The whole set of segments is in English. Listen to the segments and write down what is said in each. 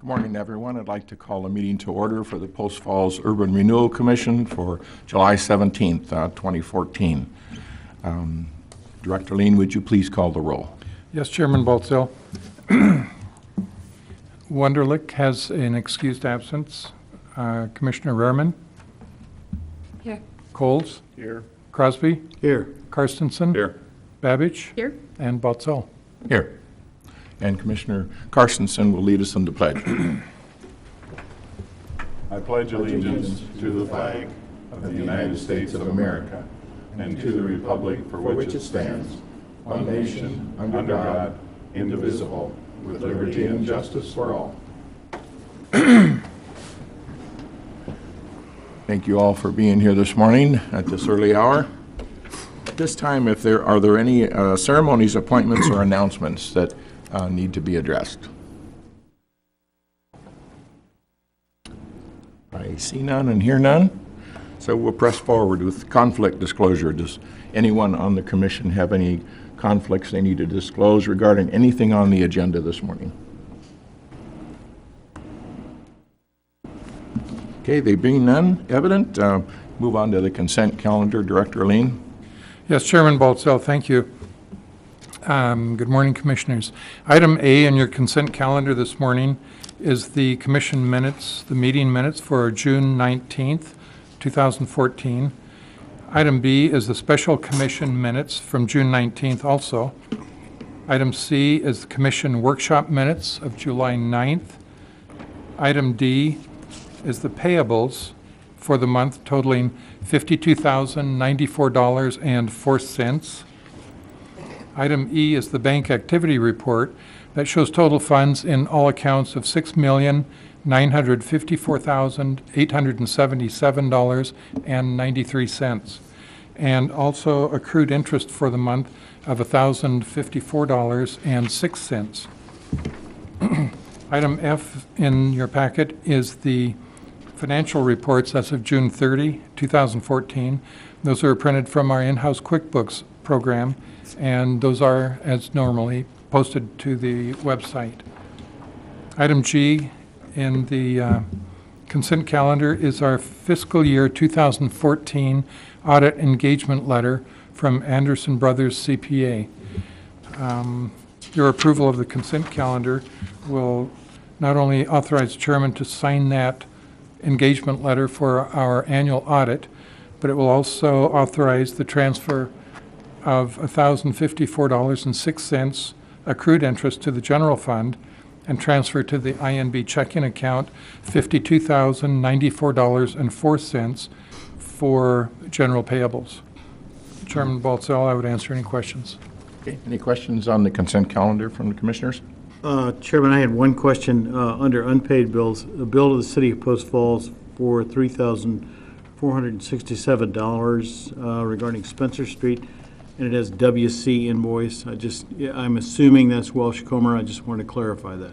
Good morning, everyone. I'd like to call a meeting to order for the Post Falls Urban Renewal Commission for July 17th, 2014. Director Lean, would you please call the roll? Yes, Chairman Baltzell. Wunderlich has an excused absence. Commissioner Rehrman? Here. Coles? Here. Crosby? Here. Karstensen? Here. Babbage? Here. And Baltzell. Here. And Commissioner Karstensen will lead us in the pledge. I pledge allegiance to the flag of the United States of America and to the republic for which it stands, one nation, under God, indivisible, with liberty and justice for all. Thank you all for being here this morning at this early hour. At this time, are there any ceremonies, appointments, or announcements that need to be addressed? I see none and hear none, so we'll press forward with conflict disclosure. Does anyone on the commission have any conflicts they need to disclose regarding anything on the agenda this morning? Okay, there being none evident, move on to the consent calendar. Director Lean. Yes, Chairman Baltzell, thank you. Good morning, Commissioners. Item A on your consent calendar this morning is the commission minutes, the meeting minutes for June 19th, 2014. Item B is the special commission minutes from June 19th also. Item C is the commission workshop minutes of July 9th. Item D is the payables for the month totaling $52,094.04. Item E is the bank activity report that shows total funds in all accounts of $6,954,877.93, and also accrued interest for the month of $1,054.06. Item F in your packet is the financial reports as of June 30, 2014. Those are printed from our in-house QuickBooks program, and those are, as normally, posted to the website. Item G in the consent calendar is our fiscal year 2014 audit engagement letter from Anderson Brothers CPA. Your approval of the consent calendar will not only authorize the chairman to sign that engagement letter for our annual audit, but it will also authorize the transfer of $1,054.06 accrued interest to the general fund and transfer to the INB checking account $52,094.04 for general payables. Chairman Baltzell, I would answer any questions. Okay. Any questions on the consent calendar from the commissioners? Chairman, I had one question under unpaid bills. A bill to the City of Post Falls for $3,467 regarding Spencer Street, and it has WC invoice. I'm assuming that's Welsh Comer. I just wanted to clarify that.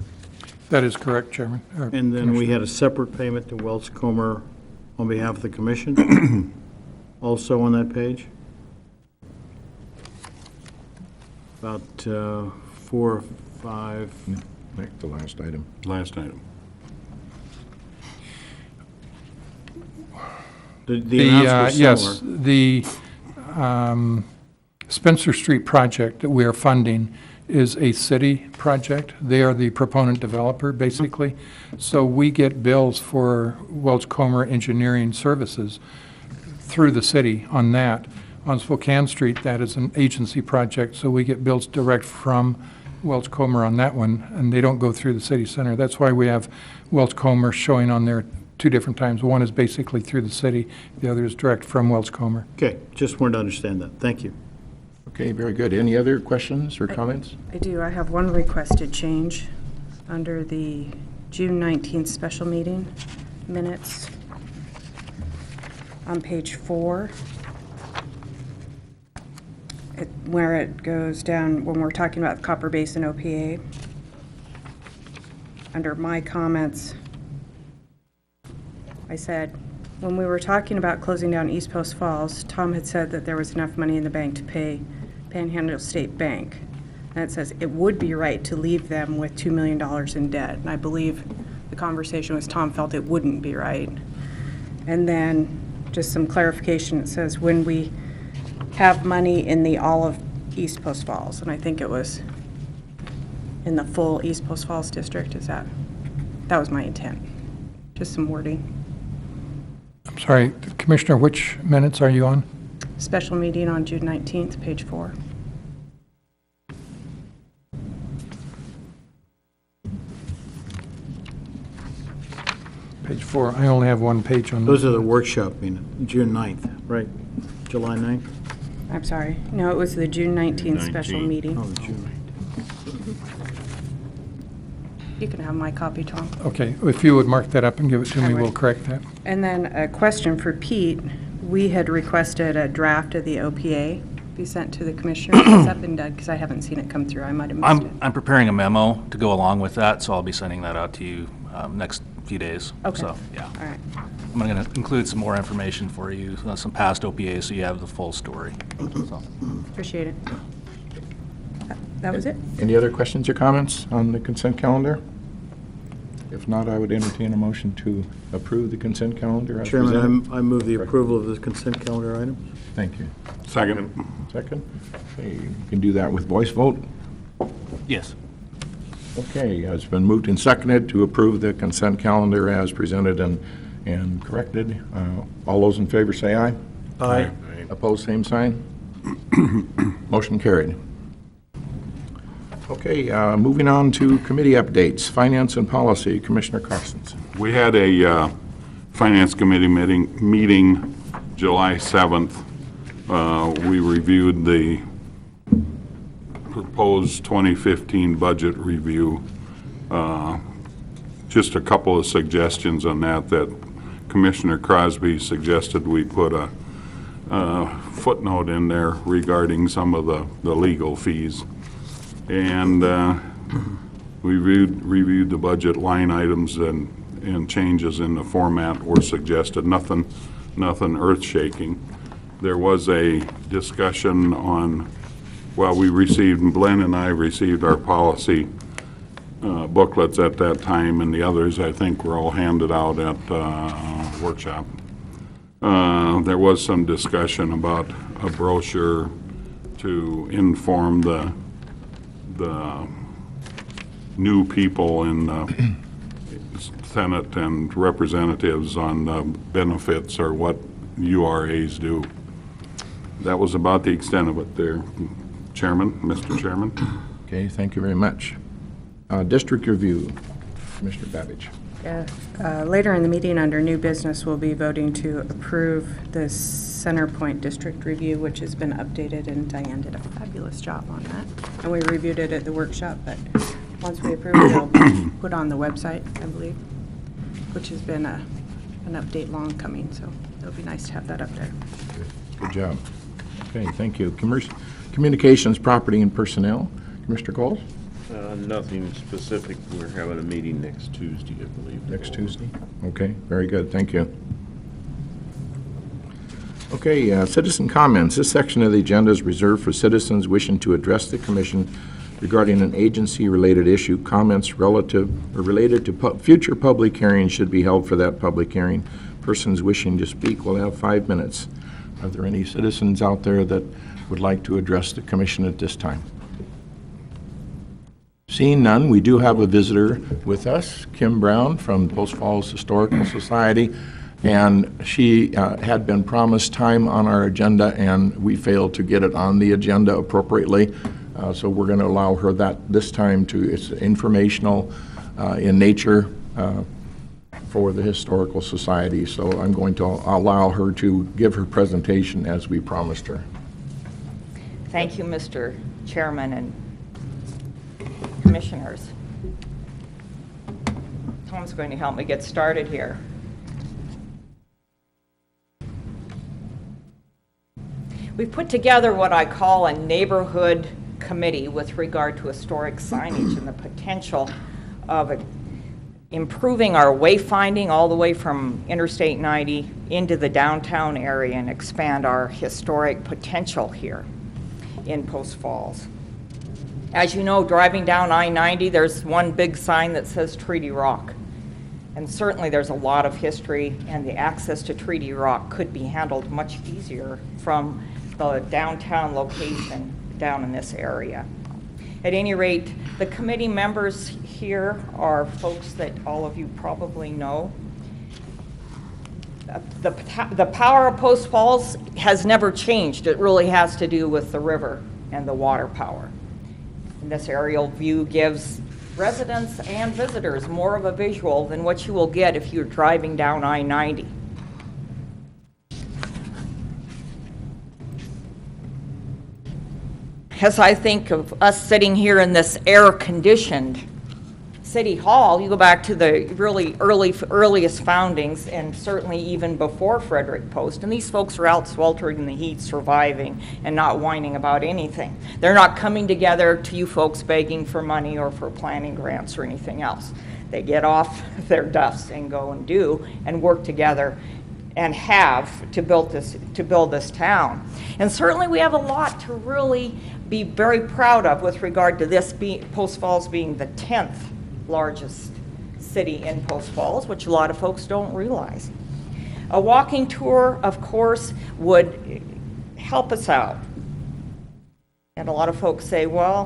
That is correct, Chairman. And then we had a separate payment to Welsh Comer on behalf of the commission, also on that page. About 4 or 5. Back to the last item. Last item. The amounts were yes, similar. the Spencer Street project that we are funding is a city project. They are the proponent developer, basically. So we get bills for Welch Comer Engineering Services through the city on that. On Spokane Street, that is an agency project, so we get bills direct from Welch Comer on that one, and they don't go through the city center. That's why we have Welch Comer showing on there 2 different times. One is basically through the city, the other is direct from Welch Comer. Okay, just wanted to understand that. Thank you. Okay, very good. Any other questions or comments? I do. I have one requested change under the June 19th special meeting minutes on page 4. Where it goes down when we're talking about Copper Basin OPA. Under my comments, I said, when we were talking about closing down East Post Falls, Tom had said that there was enough money in the bank to pay Panhandle State Bank. And it says it would be right to leave them with $2 million in debt. And I believe the conversation was Tom felt it wouldn't be right. And then just some clarification, it says when we have money in the all of East Post Falls, and I think it was in the full East Post Falls district, that was my intent. Just some wording. I'm sorry, Commissioner, which minutes are you on? Special meeting on June 19th, page 4. Page 4. I only have one page on Those are the workshop meeting, June 9th, right? July 9th? I'm sorry. No, it was the June 19th special 19th. meeting. Oh, June 9th. You can have my copy, Tom. Okay, if you would mark that up and give it to me, All right. we'll correct that. And then a question for Pete. We had requested a draft of the OPA be sent to the commissioners. Has that been done? Because I haven't seen it come through. I might have missed it. I'm preparing a memo to go along with that, so I'll be sending that out to you next few days. Okay. So, yeah. All right. I'm going to include some more information for you, some past OPAs, so you have the full story. So. Appreciate it. That was it. Any other questions or comments on the consent calendar? If not, I would entertain a motion to approve the consent calendar as presented. Chairman, I move the approval of the consent calendar items. Thank you. Second. Second? Okay, you can do that with voice vote. Yes. Okay, it's been moved and seconded to approve the consent calendar as presented and corrected. All those in favor say aye. Aye. Opposed, same sign. Motion carried. Okay, moving on to committee updates. Finance and Policy, Commissioner Carstens. We had a Finance Committee meeting July 7th. We reviewed the proposed 2015 budget review. Just a couple of suggestions on that Commissioner Crosby suggested we put a footnote in there regarding some of the legal fees. And we reviewed the budget line items and changes in the format were suggested. Nothing earth-shaking. There was a discussion on, well, Glenn and I received our policy booklets at that time, and the others, I think, were all handed out at workshop. There was some discussion about a brochure to inform the new people in the Senate and representatives on the benefits or what URAs do. That was about the extent of it there, Mr. Chairman. Okay, thank you very much. District Review, Commissioner Babbage. Later in the meeting, under new business, we'll be voting to approve the Center Point District Review, which has been updated, and Diane did a fabulous job on that. And we reviewed it at the workshop, but once we approve it, it'll be put on the website, I believe, which has been an update long coming, so it'll be nice to have that up there. Good job. Okay, thank you. Communications, Property, and Personnel, Commissioner Coles? Nothing specific. We're having a meeting next Tuesday, I believe. Next Tuesday? Okay, very good, thank you. Okay, citizen comments. This section of the agenda is reserved for citizens wishing to address the commission regarding an agency-related issue. Comments related to future public hearings should be held for that public hearing. Persons wishing to speak will have 5 minutes. Are there any citizens out there that would like to address the commission at this time? Seeing none, we do have a visitor with us, Kim Brown from Post Falls Historical Society, and she had been promised time on our agenda, and we failed to get it on the agenda appropriately. So we're going to allow her that this time it's informational in nature for the Historical Society. So I'm going to allow her to give her presentation as we promised her. Thank you, Mr. Chairman and Commissioners. Tom's going to help me get started here. We've put together what I call a neighborhood committee with regard to historic signage and the potential of improving our wayfinding all the way from Interstate 90 into the downtown area and expand our historic potential here in Post Falls. As you know, driving down I-90, there's one big sign that says Treaty Rock. And certainly there's a lot of history, and the access to Treaty Rock could be handled much easier from the downtown location down in this area. At any rate, the committee members here are folks that all of you probably know. The power of Post Falls has never changed. It really has to do with the river and the water power. And this aerial view gives residents and visitors more of a visual than what you will get if you're driving down I-90. As I think of us sitting here in this air-conditioned City Hall, you go back to the really earliest foundings, and certainly even before Frederick Post, and these folks are out sweltering in the heat, surviving, and not whining about anything. They're not coming together to you folks begging for money or for planning grants or anything else. They get off their duffs and go and do and work together and have to build this town. And certainly we have a lot to really be very proud of with regard to this Post Falls being the 10th largest city in Post Falls, which a lot of folks don't realize. A walking tour, of course, would help us out. And a lot of folks say, well,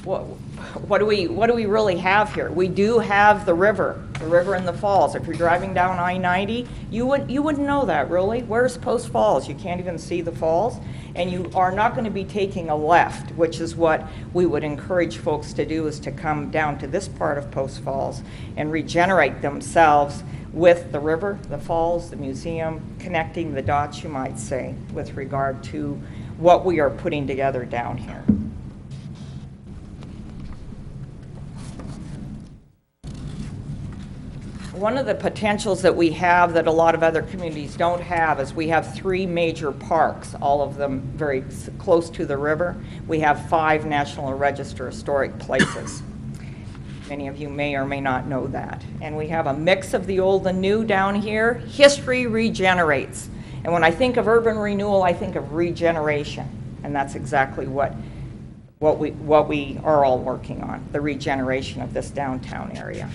what do we really have here? We do have the river and the falls. If you're driving down I-90, you wouldn't know that, really. Where's Post Falls? You can't even see the falls. And you are not going to be taking a left, which is what we would encourage folks to do, is to come down to this part of Post Falls and regenerate themselves with the river, the falls, the museum, connecting the dots, you might say, with regard to what we are putting together down here. One of the potentials that we have that a lot of other communities don't have is we have 3 major parks, all of them very close to the river. We have 5 National Register historic places. Many of you may or may not know that. And we have a mix of the old and new down here. History regenerates. And when I think of urban renewal, I think of regeneration. And that's exactly what we are all working on, the regeneration of this downtown area.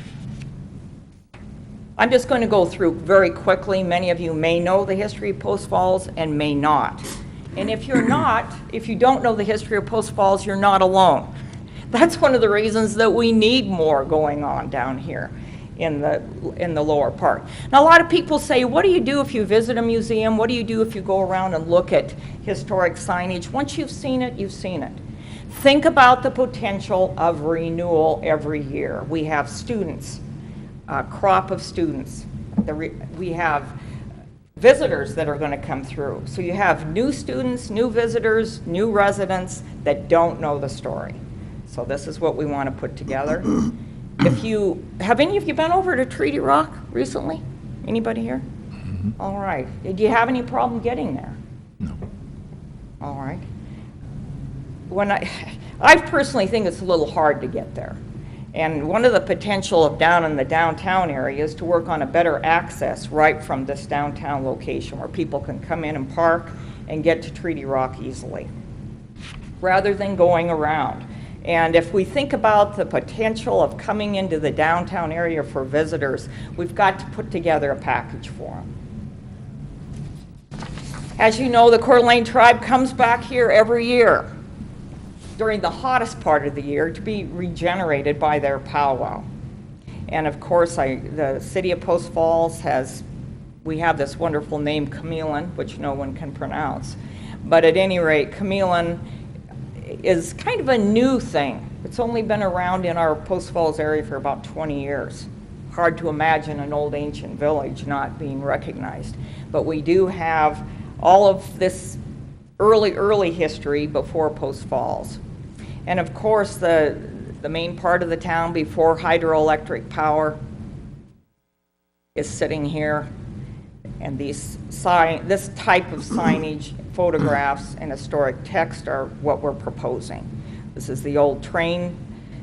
I'm just going to go through very quickly. Many of you may know the history of Post Falls and may not. And if you don't know the history of Post Falls, you're not alone. That's one of the reasons that we need more going on down here in the lower part. Now, a lot of people say, what do you do if you visit a museum? What do you do if you go around and look at historic signage? Once you've seen it, you've seen it. Think about the potential of renewal every year. We have students. Crop of students. We have visitors that are going to come through. So you have new students, new visitors, new residents that don't know the story. So this is what we want to put together. Have any of you been over to Treaty Rock recently? Anybody here? Mm-hmm. All right. Did you have any problem getting there? No. All right. I personally think it's a little hard to get there. And one of the potential of down in the downtown area is to work on a better access right from this downtown location where people can come in and park and get to Treaty Rock easily, rather than going around. And if we think about the potential of coming into the downtown area for visitors, we've got to put together a package for them. As you know, the Coeur d'Alene tribe comes back here every year during the hottest part of the year to be regenerated by their powwow. And of course, the city of Post Falls we have this wonderful name, Chameleon, which no one can pronounce. But at any rate, Chameleon is kind of a new thing. It's only been around in our Post Falls area for about 20 years. Hard to imagine an old ancient village not being recognized. But we do have all of this early history before Post Falls. And of course, the main part of the town before hydroelectric power is sitting here. And this type of signage, photographs, and historic text are what we're proposing. This is the old train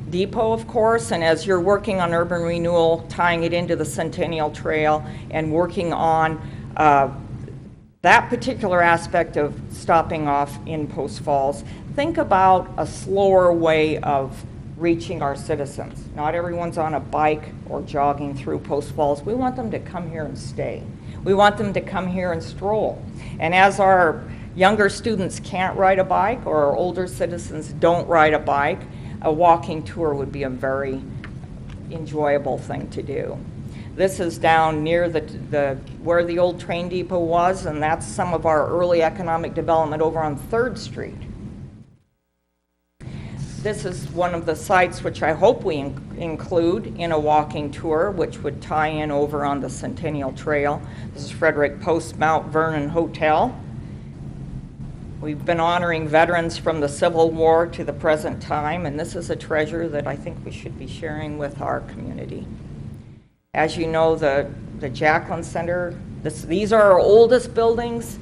depot, of course, and as you're working on urban renewal, tying it into the Centennial Trail and working on that particular aspect of stopping off in Post Falls, think about a slower way of reaching our citizens. Not everyone's on a bike or jogging through Post Falls. We want them to come here and stay. We want them to come here and stroll. And as our younger students can't ride a bike or our older citizens don't ride a bike, a walking tour would be a very enjoyable thing to do. This is down near where the old train depot was, and that's some of our early economic development over on 3rd Street. This is one of the sites which I hope we include in a walking tour, which would tie in over on the Centennial Trail. This is Frederick Post Mount Vernon Hotel. We've been honoring veterans from the Civil War to the present time, and this is a treasure that I think we should be sharing with our community. As you know, the Jacqueline Center, these are our oldest buildings.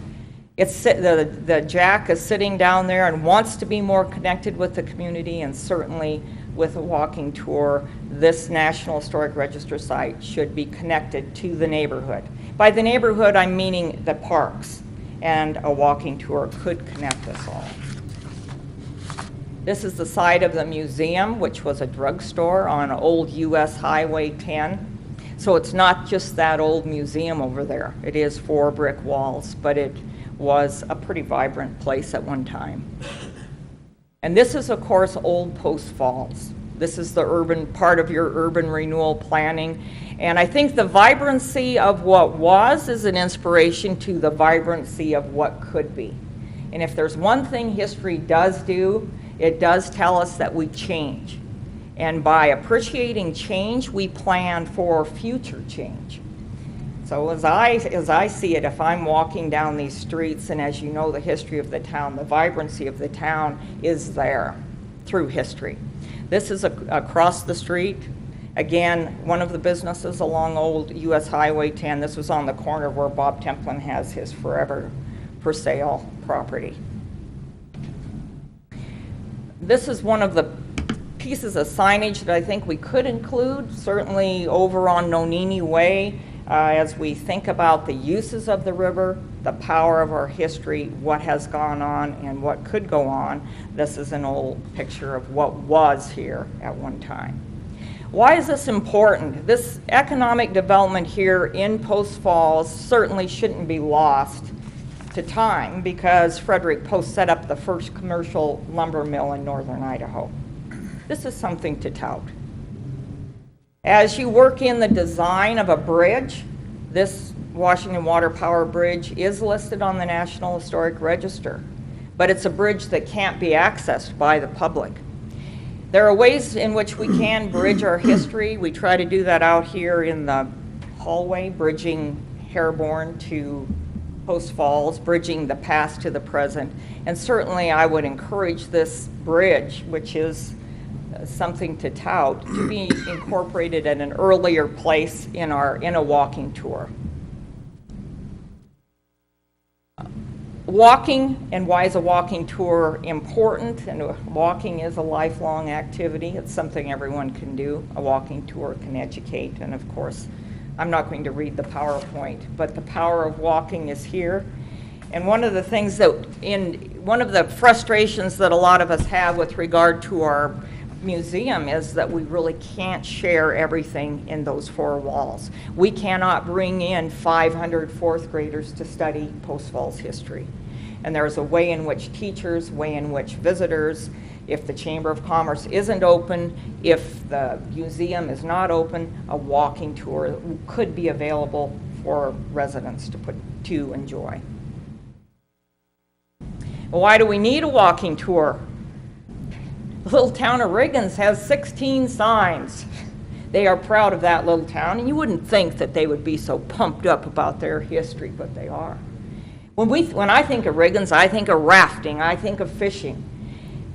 The Jack is sitting down there and wants to be more connected with the community, and certainly with a walking tour, this National Historic Register site should be connected to the neighborhood. By the neighborhood, I'm meaning the parks, and a walking tour could connect us all. This is the site of the museum, which was a drugstore on old US Highway 10. So it's not just that old museum over there. It is 4 brick walls, but it was a pretty vibrant place at one time. And this is, of course, Old Post Falls. This is the urban part of your urban renewal planning. And I think the vibrancy of what was is an inspiration to the vibrancy of what could be. And if there's one thing history does do, it does tell us that we change. And by appreciating change, we plan for future change. So as I see it, if I'm walking down these streets, and as you know the history of the town, the vibrancy of the town is there through history. This is across the street. Again, one of the businesses along old US Highway 10. This was on the corner where Bob Templin has his forever for sale property. This is one of the pieces of signage that I think we could include, certainly over on Nonini Way, as we think about the uses of the river, the power of our history, what has gone on and what could go on. This is an old picture of what was here at one time. Why is this important? This economic development here in Post Falls certainly shouldn't be lost to time, because Frederick Post set up the first commercial lumber mill in northern Idaho. This is something to tout. As you work in the design of a bridge, this Washington Water Power Bridge is listed on the National Historic Register, but it's a bridge that can't be accessed by the public. There are ways in which we can bridge our history. We try to do that out here in the hallway, bridging Herborn to Post Falls, bridging the past to the present. And certainly I would encourage this bridge, which is something to tout, to be incorporated at an earlier place in a walking tour. Walking, and why is a walking tour important? And walking is a lifelong activity. It's something everyone can do. A walking tour can educate, and of course, I'm not going to read the PowerPoint, but the power of walking is here. And one of the things that, one of the frustrations that a lot of us have with regard to our museum is that we really can't share everything in those 4 walls. We cannot bring in 500 fourth graders to study Post Falls history. And there's a way in which teachers, way in which visitors, if the Chamber of Commerce isn't open, if the museum is not open, a walking tour could be available for residents to enjoy. Why do we need a walking tour? The little town of Riggins has 16 signs. They are proud of that little town, and you wouldn't think that they would be so pumped up about their history, but they are. When I think of Riggins, I think of rafting, I think of fishing.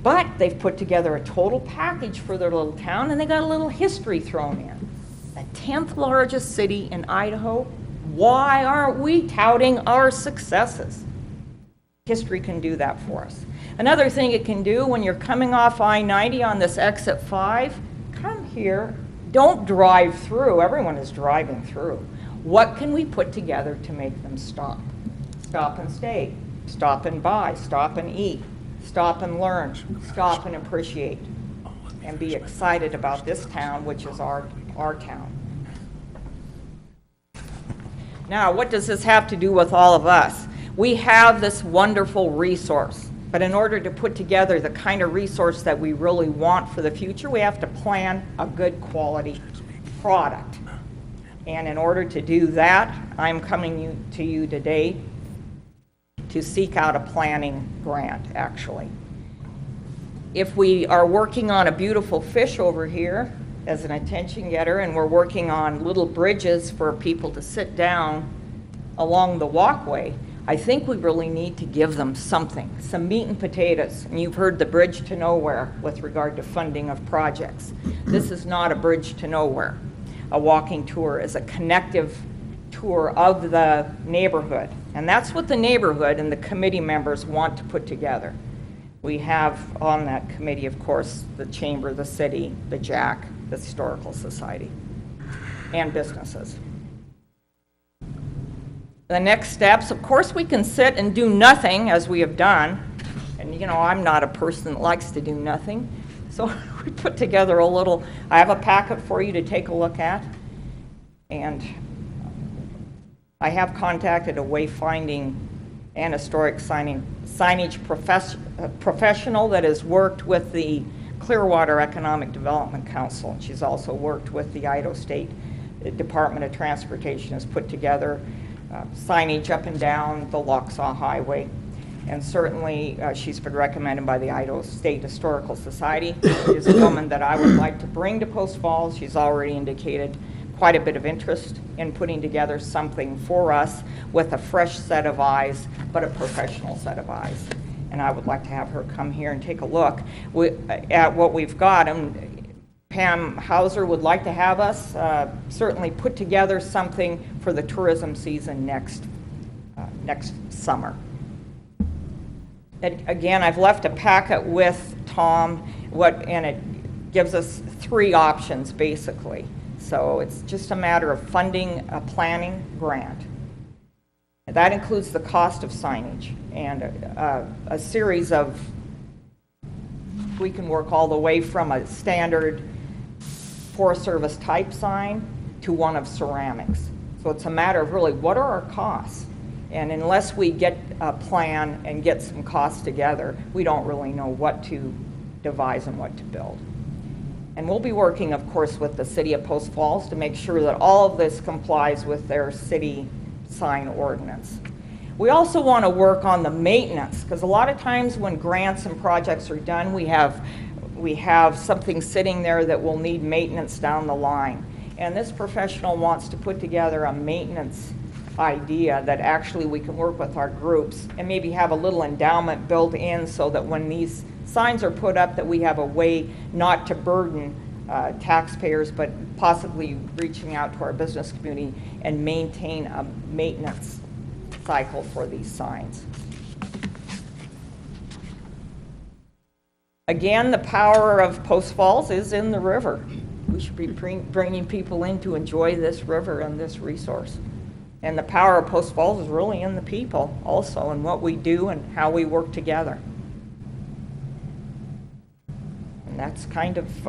But they've put together a total package for their little town, and they got a little history thrown in. The 10th largest city in Idaho. Why aren't we touting our successes? History can do that for us. Another thing it can do, when you're coming off I-90 on this exit 5, come here. Don't drive through. Everyone is driving through. What can we put together to make them stop? Stop and stay. Stop and buy. Stop and eat. Stop and learn. Stop and appreciate. and be excited about this town, which is our town. Now, what does this have to do with all of us? We have this wonderful resource, but in order to put together the kind of resource that we really want for the future, we have to plan a good quality product. And in order to do that, I'm coming to you today to seek out a planning grant, actually. If we are working on a beautiful fish over here as an attention getter, and we're working on little bridges for people to sit down along the walkway, I think we really need to give them something, some meat and potatoes. And you've heard the bridge to nowhere with regard to funding of projects. This is not a bridge to nowhere. A walking tour is a connective tour of the neighborhood. And that's what the neighborhood and the committee members want to put together. We have on that committee, of course, the Chamber, the city, the JAC, the Historical Society, and businesses. The next steps, of course, we can sit and do nothing as we have done. And you know, I'm not a person that likes to do nothing. So we put together a little, I have a packet for you to take a look at. And I have contacted a wayfinding and historic signage professional that has worked with the Clearwater Economic Development Council. She's also worked with the Idaho State Department of Transportation, has put together signage up and down the Lochsaw Highway. And certainly she's been recommended by the Idaho State Historical Society. She's a woman that I would like to bring to Post Falls. She's already indicated quite a bit of interest in putting together something for us with a fresh set of eyes, but a professional set of eyes. And I would like to have her come here and take a look at what we've got. And Pam Hauser would like to have us certainly put together something for the tourism season next summer. And again, I've left a packet with Tom, and it gives us 3 options basically. So it's just a matter of funding a planning grant. That includes the cost of signage and a series of, we can work all the way from a standard Forest Service type sign to one of ceramics. So it's a matter of really, what are our costs? And unless we get a plan and get some costs together, we don't really know what to devise and what to build. And we'll be working, of course, with the City of Post Falls to make sure that all of this complies with their city sign ordinance. We also want to work on the maintenance, because a lot of times when grants and projects are done, we have something sitting there that will need maintenance down the line. And this professional wants to put together a maintenance idea that actually we can work with our groups and maybe have a little endowment built in so that when these signs are put up, that we have a way not to burden taxpayers, but possibly reaching out to our business community and maintain a maintenance cycle for these signs. Again, the power of Post Falls is in the river. We should be bringing people in to enjoy this river and this resource. And the power of Post Falls is really in the people also, and what we do and how we work together. And that's kind of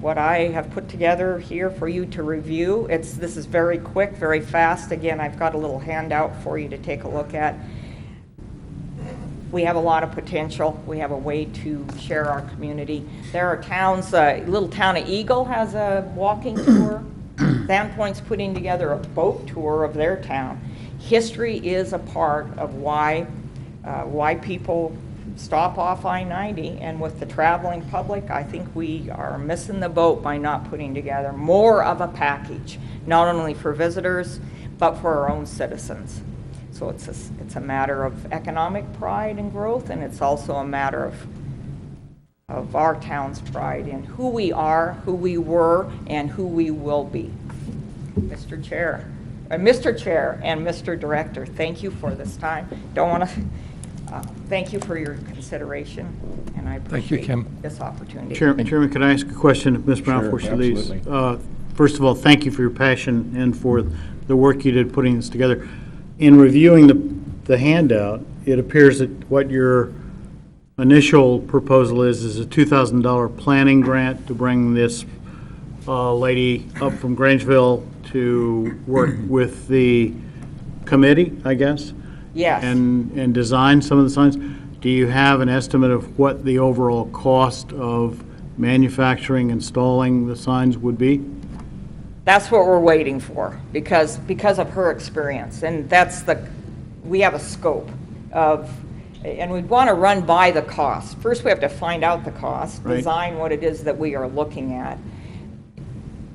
what I have put together here for you to review. This is very quick, very fast. Again, I've got a little handout for you to take a look at. We have a lot of potential. We have a way to share our community. There are towns, little town of Eagle has a walking tour. Sandpoint's putting together a boat tour of their town. History is a part of why people stop off I-90, and with the traveling public, I think we are missing the boat by not putting together more of a package, not only for visitors, but for our own citizens. So it's a matter of economic pride and growth, and it's also a matter of our town's pride in who we are, who we were, and who we will be. Mr. Chair and Mr. Director, thank you for this time. Thank you for your consideration, and I appreciate this opportunity. Chairman, could I ask a question of Ms. Brown before she leaves? First of all, thank you for your passion and for the work you did putting this together. In reviewing the handout, it appears that what you're initial proposal is a $2,000 planning grant to bring this lady up from Grangeville to work with the committee, I guess? Yes. And design some of the signs. Do you have an estimate of what the overall cost of manufacturing, installing the signs would be? That's what we're waiting for, because of her experience. And we have a scope of, and we'd want to run by the cost. First, we have to find out the cost, Right. design what it is that we are looking at,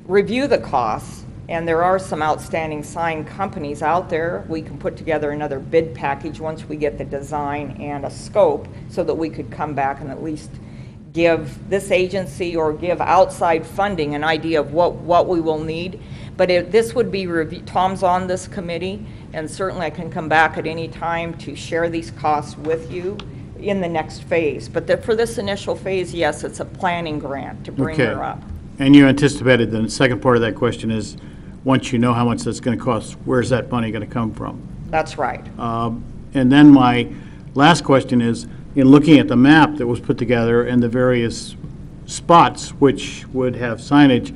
review the costs, and there are some outstanding sign companies out there. We can put together another bid package once we get the design and a scope, so that we could come back and at least give this agency or give outside funding an idea of what we will need. But this would be Tom's on this committee, and certainly I can come back at any time to share these costs with you in the next phase. But for this initial phase, yes, it's a planning grant to bring Okay. her up. And you anticipated, the second part of that question is, once you know how much that's going to cost, where's that money going to come from? That's right. And then my last question is, in looking at the map that was put together and the various spots which would have signage,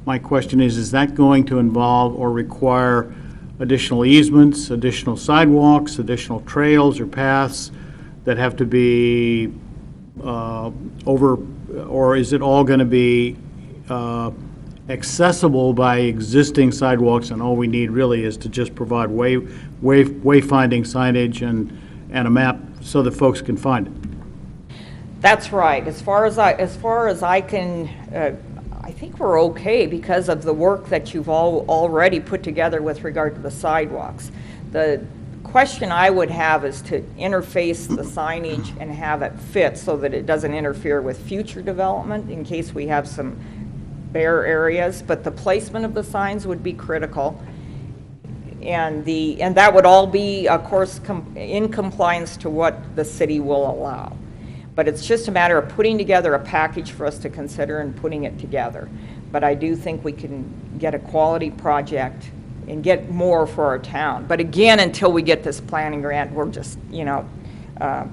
my question is that going to involve or require additional easements, additional sidewalks, additional trails or paths that have to be over, or is it all going to be accessible by existing sidewalks, and all we need really is to just provide wayfinding signage and a map so that folks can find it? That's right. As far as I can, I think we're okay because of the work that you've already put together with regard to the sidewalks. The question I would have is to interface the signage and have it fit so that it doesn't interfere with future development in case we have some bare areas, but the placement of the signs would be critical. And that would all be, of course, in compliance to what the city will allow. But it's just a matter of putting together a package for us to consider and putting it together. But I do think we can get a quality project and get more for our town. But again, until we get this planning grant, we're just, we're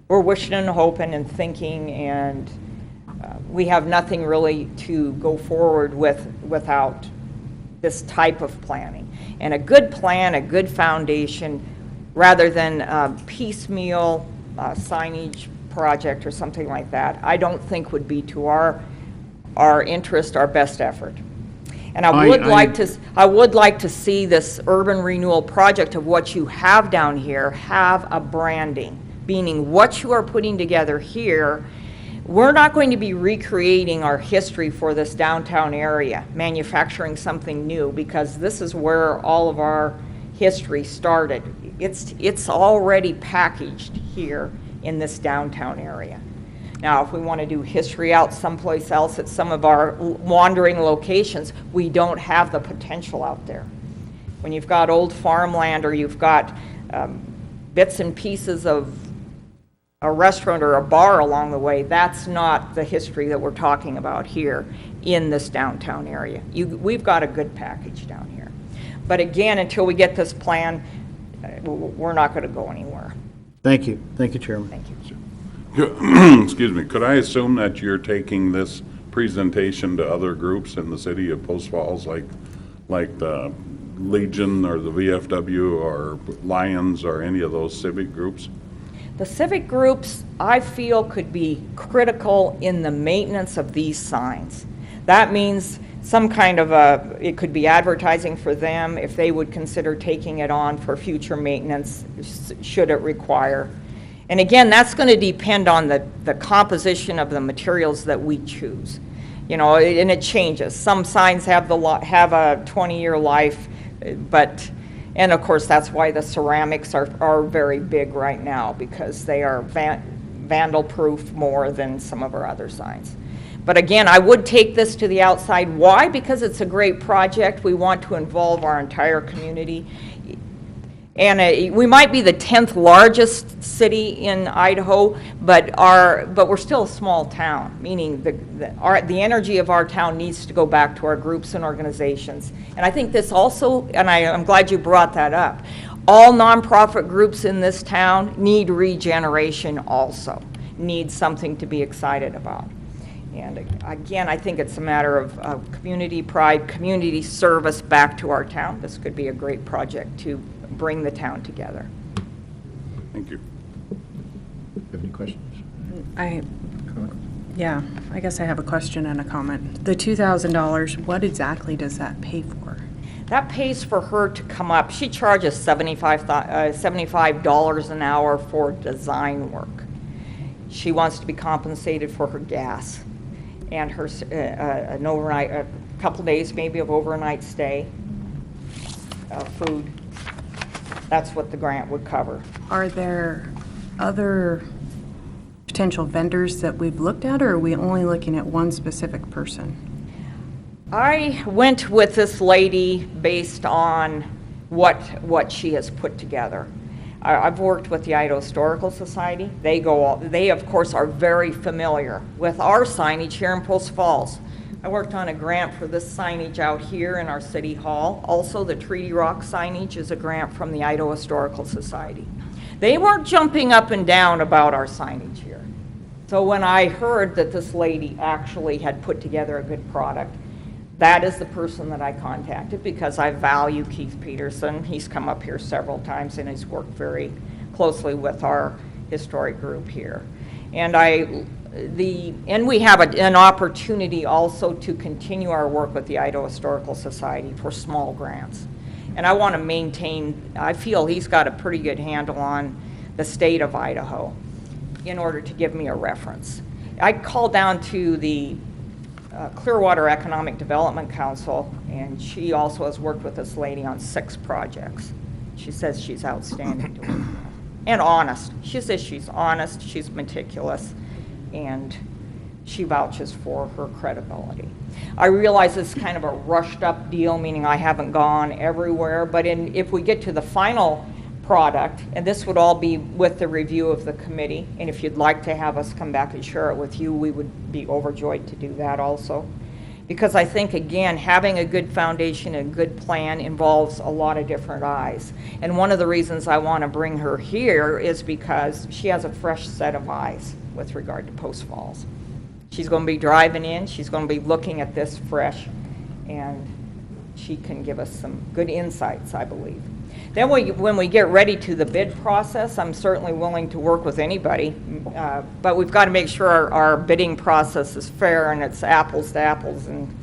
wishing and hoping and thinking, and we have nothing really to go forward with without this type of planning. And a good plan, a good foundation, rather than a piecemeal signage project or something like that, I don't think would be to our interest, our best effort. And I would like to see this urban renewal project of what you have down here have a branding, meaning what you are putting together here. We're not going to be recreating our history for this downtown area, manufacturing something new, because this is where all of our history started. It's already packaged here in this downtown area. Now, if we want to do history out someplace else at some of our wandering locations, we don't have the potential out there. When you've got old farmland, or you've got bits and pieces of a restaurant or a bar along the way, that's not the history that we're talking about here in this downtown area. We've got a good package down here. But again, until we get this plan, we're not going to go anywhere. Thank you. Thank you, Chairman. Thank you. Excuse me, could I assume that you're taking this presentation to other groups in the city of Post Falls, like the Legion or the VFW or Lions or any of those civic groups? The civic groups, I feel, could be critical in the maintenance of these signs. That means some kind of it could be advertising for them if they would consider taking it on for future maintenance, should it require. And again, that's going to depend on the composition of the materials that we choose. And it changes. Some signs have a 20-year life, and of course, that's why the ceramics are very big right now, because they are vandal-proof more than some of our other signs. But again, I would take this to the outside. Why? Because it's a great project. We want to involve our entire community. And we might be the 10th largest city in Idaho, but we're still a small town, meaning the energy of our town needs to go back to our groups and organizations. And I think this also, and I'm glad you brought that up, all nonprofit groups in this town need regeneration also. needs something to be excited about. And again, I think it's a matter of community pride, community service back to our town. This could be a great project to bring the town together. Thank you. Have any questions? Yeah, I guess I have a question and a comment. The $2,000, what exactly does that pay for? That pays for her to come up. She charges $75 an hour for design work. She wants to be compensated for her gas and her an overnight, a couple days maybe of overnight stay, food. That's what the grant would cover. Are there other potential vendors that we've looked at, or are we only looking at one specific person? I went with this lady based on what she has put together. I've worked with the Idaho Historical Society. They of course are very familiar with our signage here in Post Falls. I worked on a grant for this signage out here in our city hall. Also, the Treaty Rock signage is a grant from the Idaho Historical Society. They weren't jumping up and down about our signage here. So when I heard that this lady actually had put together a good product, that is the person that I contacted because I value Keith Peterson. He's come up here several times and he's worked very closely with our historic group here. And we have an opportunity also to continue our work with the Idaho Historical Society for small grants. And I want to maintain, I feel he's got a pretty good handle on the state of Idaho in order to give me a reference. I called down to the Clearwater Economic Development Council, and she also has worked with this lady on 6 projects. She says she's outstanding to work with. And honest. She says she's honest, she's meticulous, and she vouches for her credibility. I realize it's kind of a rushed up deal, meaning I haven't gone everywhere, but if we get to the final product, and this would all be with the review of the committee, and if you'd like to have us come back and share it with you, we would be overjoyed to do that also. Because I think, again, having a good foundation and a good plan involves a lot of different eyes. And one of the reasons I want to bring her here is because she has a fresh set of eyes with regard to Post Falls. She's going to be driving in, she's going to be looking at this fresh, and she can give us some good insights, I believe. Then when we get ready to the bid process, I'm certainly willing to work with anybody, but we've got to make sure our bidding process is fair and it's apples to apples and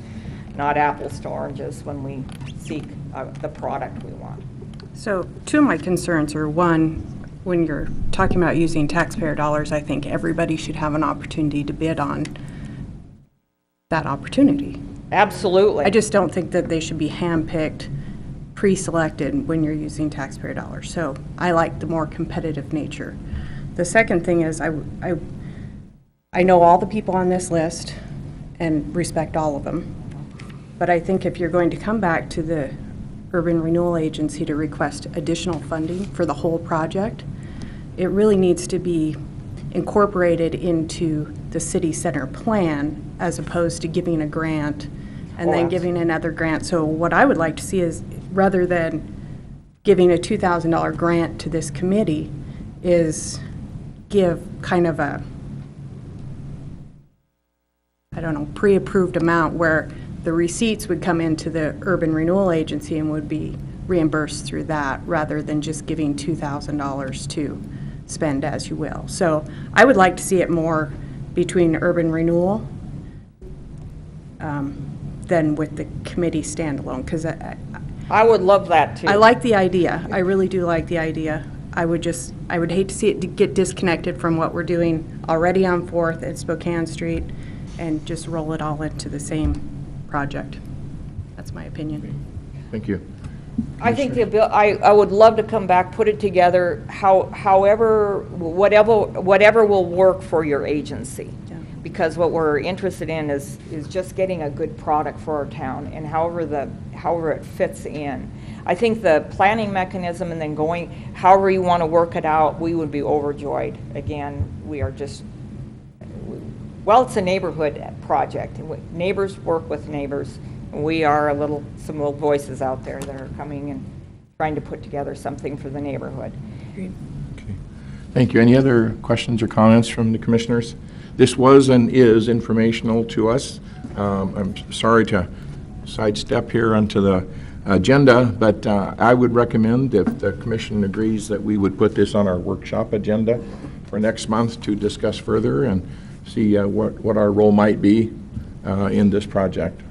not apples to oranges when we seek the product we want. So 2 of my concerns are, one, when you're talking about using taxpayer dollars, I think everybody should have an opportunity to bid on that opportunity. Absolutely. I just don't think that they should be handpicked, pre-selected when you're using taxpayer dollars. So I like the more competitive nature. The second thing is I know all the people on this list and respect all of them, but I think if you're going to come back to the Urban Renewal Agency to request additional funding for the whole project, it really needs to be incorporated into the city center plan as opposed to giving a grant and then giving another grant. So what I would like to see is, rather than giving a $2,000 grant to this committee, is give kind of a, I don't know, pre-approved amount where the receipts would come into the Urban Renewal Agency and would be reimbursed through that, rather than just giving $2,000 to spend as you will. So I would like to see it more between Urban Renewal than with the committee standalone, because I would love that too. I like the idea. I really do like the idea. I would hate to see it get disconnected from what we're doing already on 4th at Spokane Street and just roll it all into the same project. That's my opinion. Thank you. I think I would love to come back, put it together, whatever will work for your agency. Yeah. Because what we're interested in is just getting a good product for our town, and however it fits in. I think the planning mechanism and then going, however you want to work it out, we would be overjoyed. Again, we are just, well, it's a neighborhood project. Neighbors work with neighbors. We are some little voices out there that are coming and trying to put together something for the neighborhood. Okay. Thank you. Any other questions or comments from the commissioners? This was and is informational to us. I'm sorry to sidestep here onto the agenda, but I would recommend, if the commission agrees, that we would put this on our workshop agenda for next month to discuss further and see what our role might be in this project.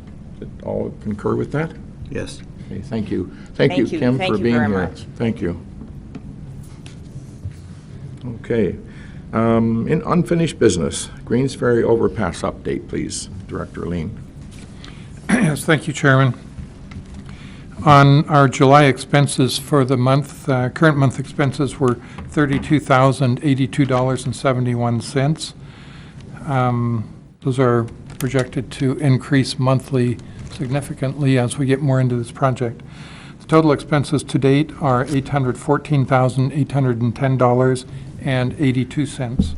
Did all concur with that? Yes. Okay, thank you. Thank you, Thank you. Kim, Thank for you being very here. much. Thank you. Okay. In unfinished business, Greens Ferry overpass update, please, Director Lean. Yes, thank you, Chairman. On our July expenses for the month, current month expenses were $32,082.71. Those are projected to increase monthly significantly as we get more into this project. The total expenses to date are $814,810.82.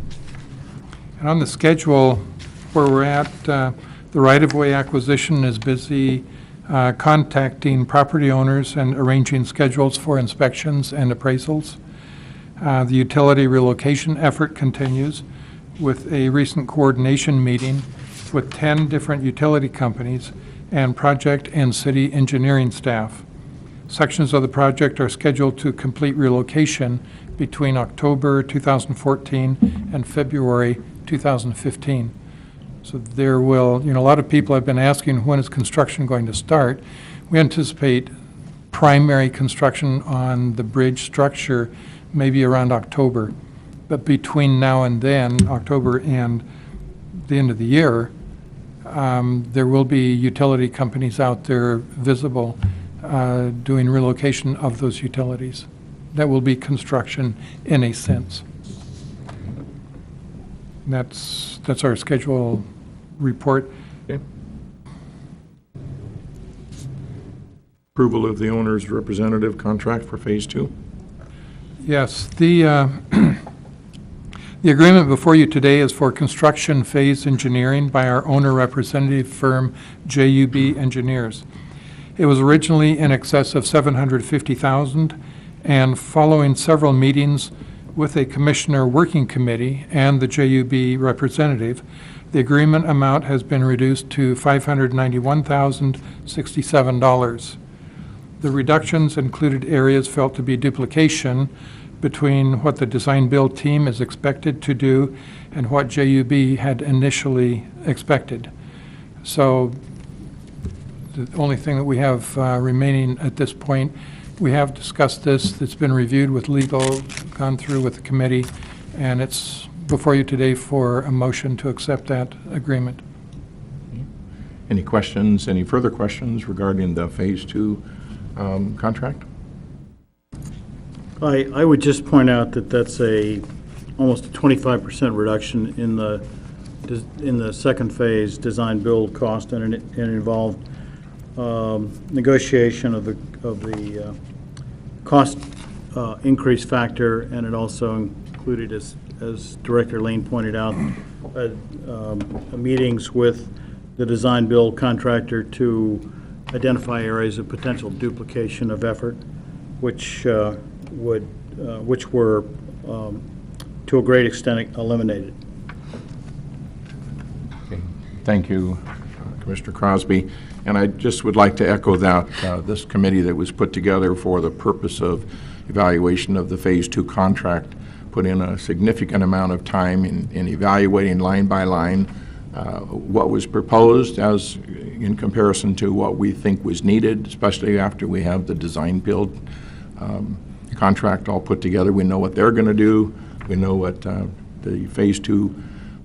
And on the schedule where we're at, the right-of-way acquisition is busy contacting property owners and arranging schedules for inspections and appraisals. The utility relocation effort continues with a recent coordination meeting with 10 different utility companies and project and city engineering staff. Sections of the project are scheduled to complete relocation between October 2014 and February 2015. So there will, a lot of people have been asking, when is construction going to start? We anticipate primary construction on the bridge structure maybe around October. But between now and then, October and the end of the year, there will be utility companies out there visible doing relocation of those utilities. That will be construction in a sense. That's our schedule report. Okay. Approval of the owner's representative contract for Phase 2. Yes, the agreement before you today is for construction phase engineering by our owner representative firm, JUB Engineers. It was originally in excess of $750,000, and following several meetings with a commissioner working committee and the JUB representative, the agreement amount has been reduced to $591,067. The reductions included areas felt to be duplication between what the design-build team is expected to do and what JUB had initially expected. So the only thing that we have remaining at this point, we have discussed this, it's been reviewed with legal, gone through with the committee, and it's before you today for a motion to accept that agreement. Any questions, any further questions regarding the Phase 2 contract? I would just point out that that's almost a 25% reduction in the second phase design-build cost, and it involved negotiation of the cost increase factor, and it also included, as Director Lane pointed out, meetings with the design-build contractor to identify areas of potential duplication of effort, which were to a great extent eliminated. Okay. Thank you, Commissioner Crosby. And I just would like to echo that this committee that was put together for the purpose of evaluation of the Phase 2 contract put in a significant amount of time in evaluating line by line what was proposed as in comparison to what we think was needed, especially after we have the design-build contract all put together. We know what they're going to do. We know what the Phase 2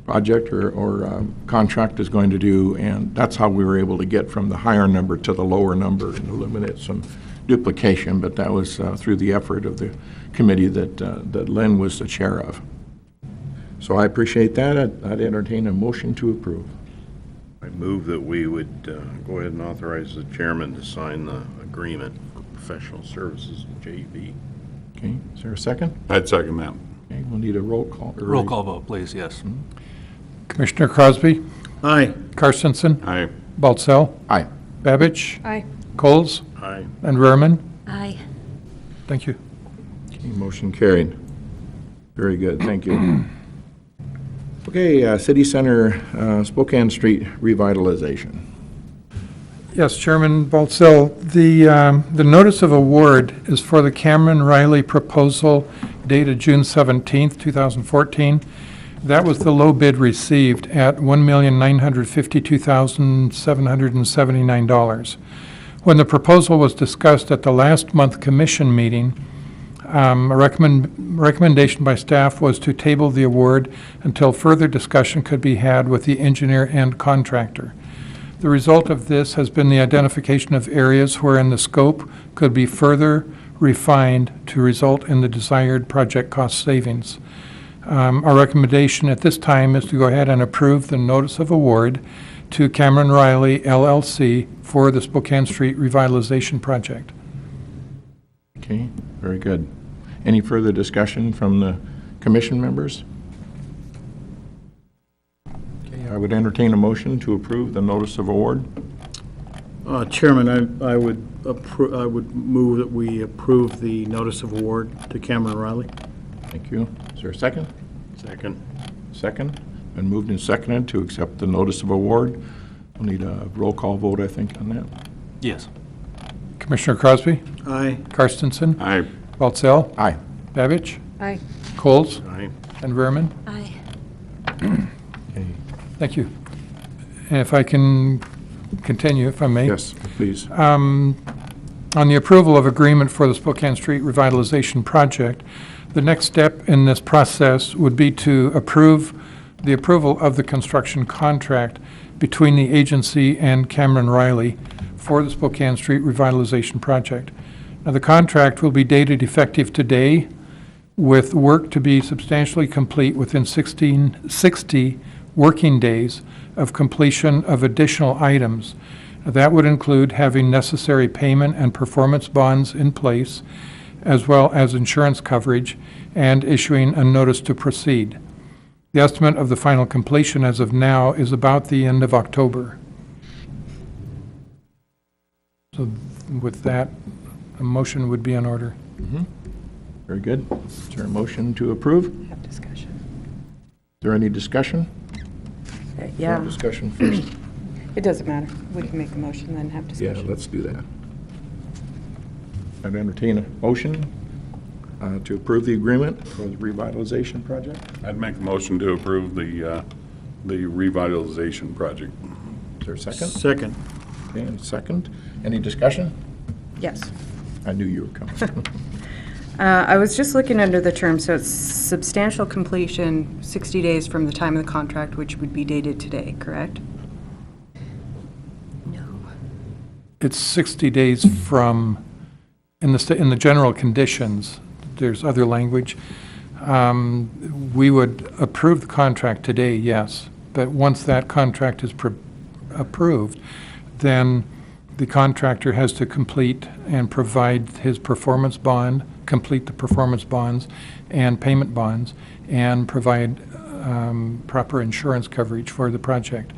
project or contract is going to do, and that's how we were able to get from the higher number to the lower number and eliminate some duplication, but that was through the effort of the committee that Len was the chair of. So I appreciate that. I'd entertain a motion to approve. I move that we would go ahead and authorize the chairman to sign the agreement for professional services with JUB. Okay, is there a second? I'd second that. Okay, we'll need a roll call. Roll call vote, please, yes. Commissioner Crosby, Aye. Carstensen, Aye. Baltzell, Aye. Babbage, Aye. Coles, Aye. and Rurman. Aye. Thank you. Okay, motion carried. Very good, thank you. Okay, City Center, Spokane Street revitalization. Yes, Chairman Baltzell, the notice of award is for the Cameron Riley proposal dated June 17th, 2014. That was the low bid received at $1,952,779. When the proposal was discussed at the last month commission meeting, a recommendation by staff was to table the award until further discussion could be had with the engineer and contractor. The result of this has been the identification of areas wherein the scope could be further refined to result in the desired project cost savings. Our recommendation at this time is to go ahead and approve the notice of award to Cameron Riley LLC for the Spokane Street revitalization project. Okay, very good. Any further discussion from the commission members? Okay, I would entertain a motion to approve the notice of award. Chairman, I would move that we approve the notice of award to Cameron Riley. Thank you. Is there a second? Second. Second. Been moved and seconded to accept the notice of award. We'll need a roll call vote, I think, on that. Yes. Commissioner Crosby, Aye. Karstensen, Aye. Baltzell, Aye. Babich, Aye. Coles, Aye. and Verman. Aye. Okay. Thank you. And if I can continue, if I may. Yes, please. On the approval of agreement for the Spokane Street revitalization project, the next step in this process would be to approve the approval of the construction contract between the agency and Cameron Riley for the Spokane Street revitalization project. Now, the contract will be dated effective today, with work to be substantially complete within 60 working days of completion of additional items. That would include having necessary payment and performance bonds in place, as well as insurance coverage, and issuing a notice to proceed. The estimate of the final completion as of now is about the end of October. So with that, a motion would be in order. Very good. Is there a motion to approve? Is Have discussion. there any discussion? Yeah, Discussion first. it doesn't matter. We can make a motion, then have Yeah, discussion. let's do that. I'd entertain a motion to approve the agreement for the revitalization project. I'd make a motion to approve the revitalization project. Is there a second? Second. Okay, and second. Any discussion? Yes. I knew you were coming. I was just looking under the term, so it's substantial completion 60 days from the time of the contract, which would be dated today, correct? It's 60 days from, in the general conditions, there's other language. We would approve the contract today, yes, but once that contract is approved, then the contractor has to complete and provide his performance bond, complete the performance bonds and payment bonds, and provide proper insurance coverage for the project.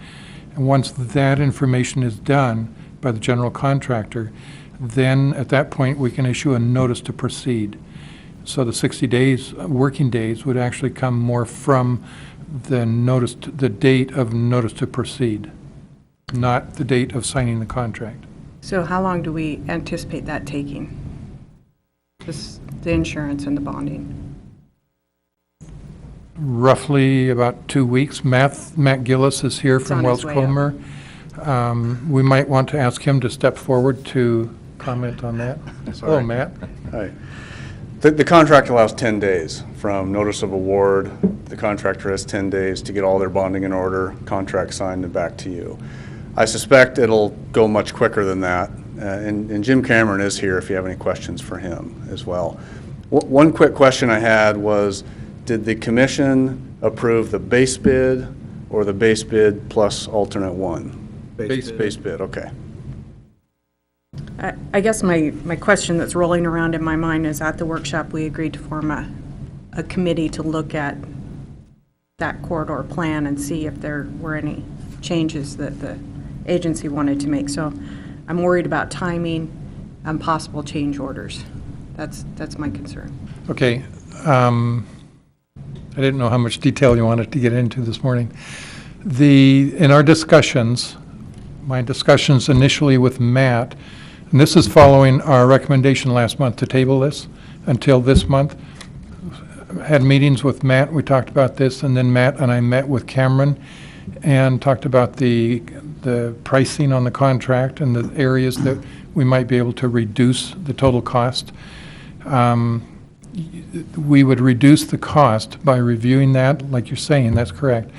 And once that information is done by the general contractor, then at that point we can issue a notice to proceed. So the 60 days, working days, would actually come more from the notice, the date of notice to proceed, not the date of signing the contract. So how long do we anticipate that taking? Just the insurance and the bonding? Roughly about 2 weeks. Matt Gillis is here He's from on Wells his way Comer. We might want to ask him to step forward to comment on that. Hello, Matt. Hi. The contract allows 10 days from notice of award. The contractor has 10 days to get all their bonding in order, contract signed, and back to you. I suspect it'll go much quicker than that. And Jim Cameron is here if you have any questions for him as well. One quick question I had was, did the commission approve the base bid or the base bid plus alternate one? Base bid. Base bid, okay. I guess my question that's rolling around in my mind is, at the workshop, we agreed to form a committee to look at that corridor plan and see if there were any changes that the agency wanted to make. So I'm worried about timing and possible change orders. That's my concern. Okay. I didn't know how much detail you wanted to get into this morning. In our discussions, my discussions initially with Matt, and this is following our recommendation last month to table this until this month. Had meetings with Matt, we talked about this, and then Matt and I met with Cameron and talked about the pricing on the contract and the areas that we might be able to reduce the total cost. We would reduce the cost by reviewing that, like you're saying, that's correct,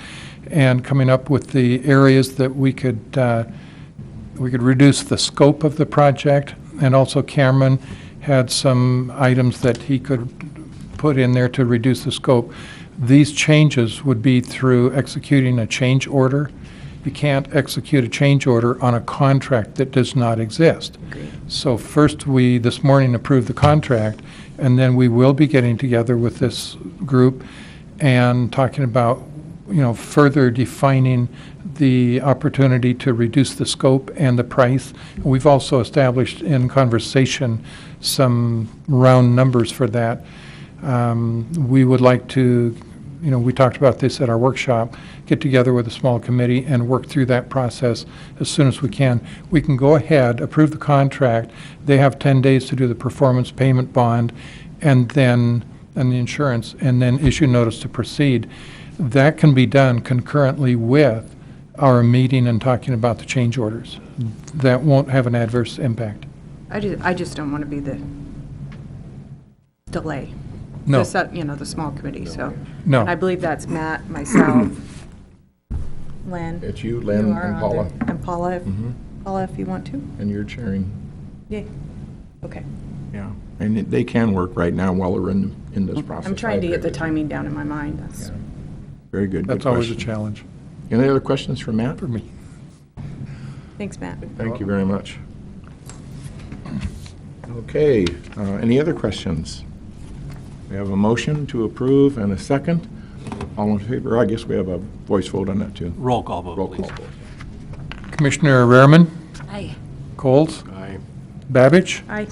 and coming up with the areas that we could reduce the scope of the project, and also Cameron had some items that he could put in there to reduce the scope. These changes would be through executing a change order. You can't execute a change order on a contract that does not exist. So first, we this morning approved the contract, and then we will be getting together with this group and talking about, further defining the opportunity to reduce the scope and the price. We've also established in conversation some round numbers for that. We would like to, we talked about this at our workshop, get together with a small committee and work through that process as soon as we can. We can go ahead, approve the contract. They have 10 days to do the performance payment bond and the insurance, and then issue notice to proceed. That can be done concurrently with our meeting and talking about the change orders. That won't have an adverse impact. I just don't want to be the delay. No. The small committee, so. No. And I believe that's Matt, myself, Len. It's you, Len, You are and on Paula. there. And Paula, Paula, if you want to. And you're chairing. Yay. Okay. Yeah. And they can work right now while we're in this process. I'm trying to get the I agree with timing down in my mind. That's you. Very good. That's Good always a question. challenge Any other questions for Matt? for me. Thanks, Matt. Thank you very much. Okay, any other questions? We have a motion to approve and a second. All in favor? I guess we have a voice vote on that, too. Roll call vote, Roll please. call vote. Commissioner Rehrman, Aye. Coles, Aye. Babbage, Aye.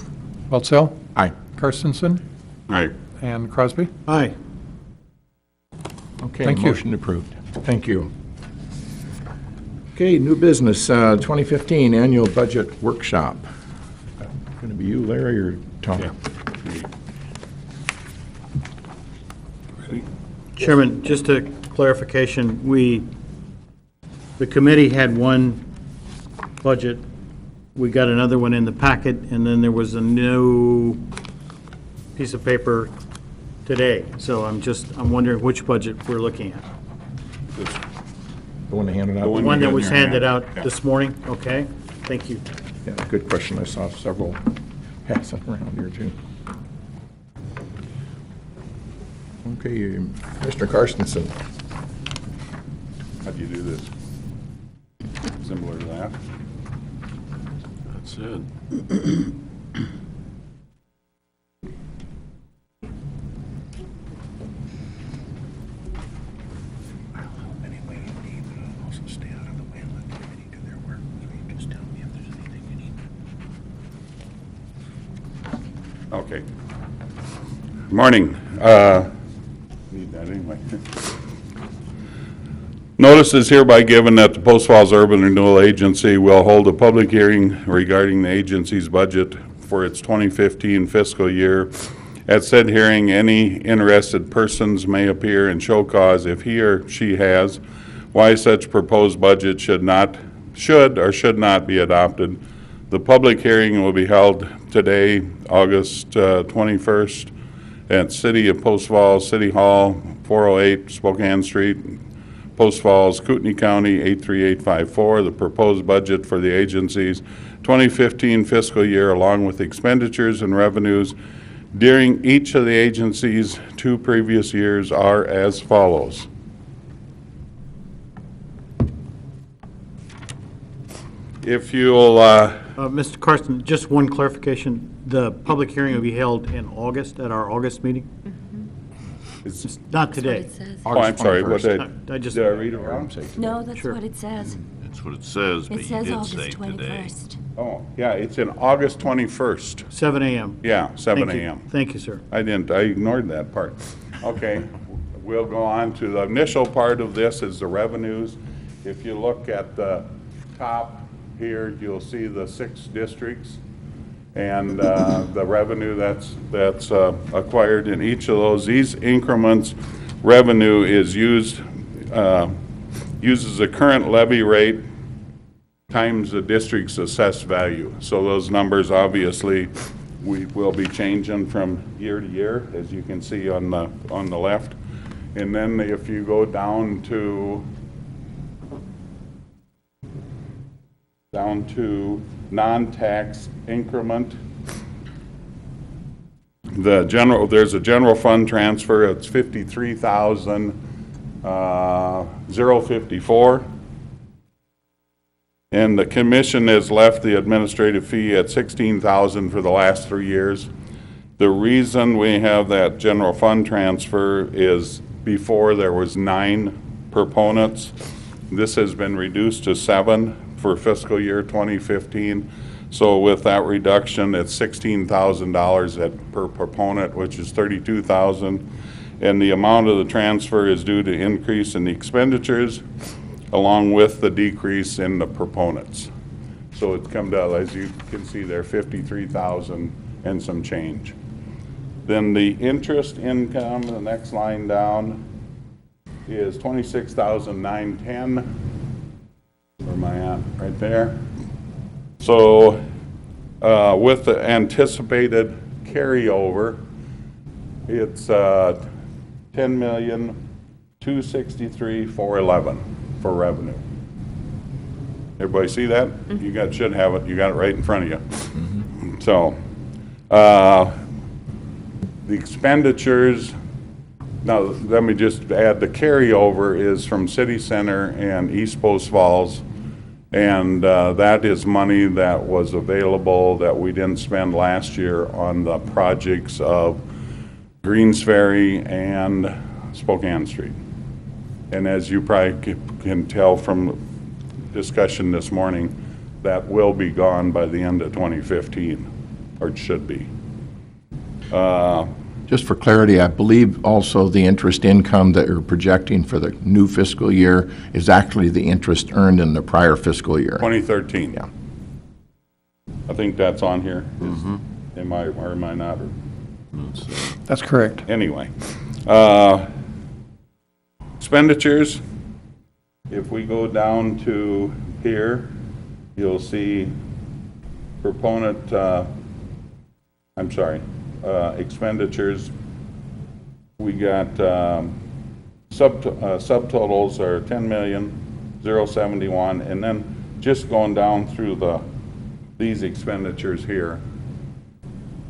Weltzell, Aye. Carstensen, Aye. and Crosby. Aye. Okay, Thank you. motion approved. Thank you. Okay, new business, 2015 Annual Budget Workshop. Going to be you, Larry, or Tom? Chairman, just a clarification, the committee had one budget, we got another one in the packet, and then there was a new piece of paper today. So I'm wondering which budget we're looking at. The one that handed out? The one One you that got in was your hand. handed out Yeah. this morning, okay? Thank you. Yeah, good question. I saw several passing around here, too. Okay, Mr. Carstensen. How'd you do this? Similar to that? That's it. Okay. Morning. Need that anyway. Notice is hereby given that the Post Falls Urban Renewal Agency will hold a public hearing regarding the agency's budget for its 2015 fiscal year. At said hearing, any interested persons may appear and show cause if he or she has why such proposed budget should or should not be adopted. The public hearing will be held today, August 21st, at City of Post Falls, City Hall, 408 Spokane Street, Post Falls, Kootenai County, 83854. The proposed budget for the agency's 2015 fiscal year, along with expenditures and revenues during each of the agency's 2 previous years, are as follows. If you'll, Mr. Carson, just one clarification. The public hearing will be held in August, at our August meeting? it's, Not That's what today. it says. oh, I'm sorry, what did I just, I read it wrong? No, that's Sure. what it says. That's what it says, but It you says did August say today. 21st. Oh, yeah, it's in August 21st. 7 a.m. Yeah, 7 Thank you. a.m. Thank you, sir. I ignored that part. Okay. we'll go on to the initial part of this is the revenues. If you look at the top here, you'll see the 6 districts and the revenue that's acquired in each of those. These increments revenue is used, uses the current levy rate times the district's assessed value. So those numbers obviously we will be changing from year to year, as you can see on the left. And then if you go down to non-tax increment, there's a general fund transfer. It's 53,054. And the commission has left the administrative fee at 16,000 for the last 3 years. The reason we have that general fund transfer is before there was 9 proponents. This has been reduced to 7 for fiscal year 2015. So with that reduction, it's $16,000 per proponent, which is $32,000. And the amount of the transfer is due to increase in the expenditures along with the decrease in the proponents. So it's come to, as you can see there, 53,000 and some change. Then the interest income, the next line down, is 26,910. Where am I at? Right there. So with the anticipated carryover, it's 10,263,411 for revenue. Everybody see that? You should have it. You got it right in front of you. So the expenditures. Now let me just add the carryover is from City Center and East Post Falls. And that is money that was available that we didn't spend last year on the projects of Greens Ferry and Spokane Street. And as you probably can tell from discussion this morning, that will be gone by the end of 2015, or it should be. Just for clarity, I believe also the interest income that you're projecting for the new fiscal year is actually the interest earned in the prior fiscal year. 2013. Yeah. I think that's on here. Am I or am I not? That's correct. Anyway. Expenditures, if we go down to here, you'll see proponent, expenditures. We got subtotals are 10,071,000, and then just going down through these expenditures here.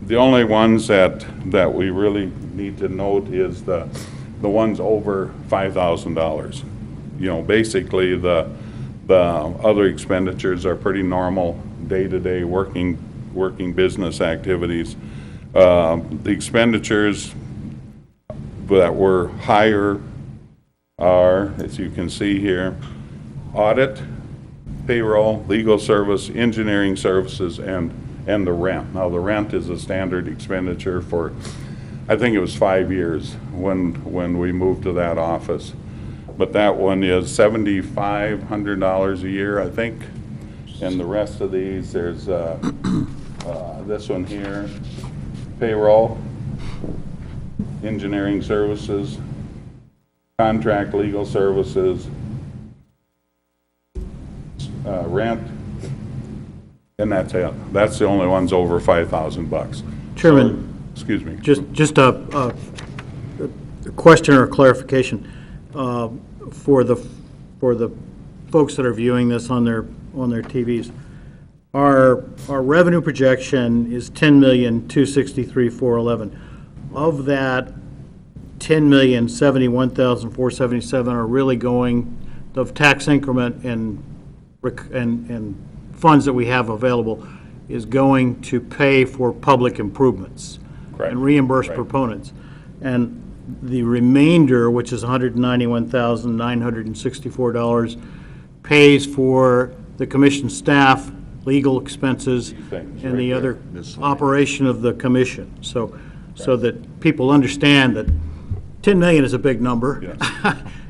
The only ones that we really need to note is the ones over $5,000. You know, basically the other expenditures are pretty normal day-to-day working business activities. The expenditures that were higher are, as you can see here, audit, payroll, legal service, engineering services, and the rent. Now the rent is a standard expenditure for, I think it was 5 years when we moved to that office. But that one is $7,500 a year, I think. And the rest of these, there's this one here, payroll, engineering services, contract legal services, rent, and that's it. That's the only ones over $5,000. Chairman. So, excuse me. Just a question or a clarification for the folks that are viewing this on their TVs. Our revenue projection is 10,263,411. Of that, 10,071,477 are really going of tax increment and funds that we have available is going to pay for public improvements. Correct. And reimburse Right. proponents. And the remainder, which is $191,964, pays for the commission staff, legal expenses, Things and right the there. other operation of the commission. So that people understand that 10 million is a big number. Yes.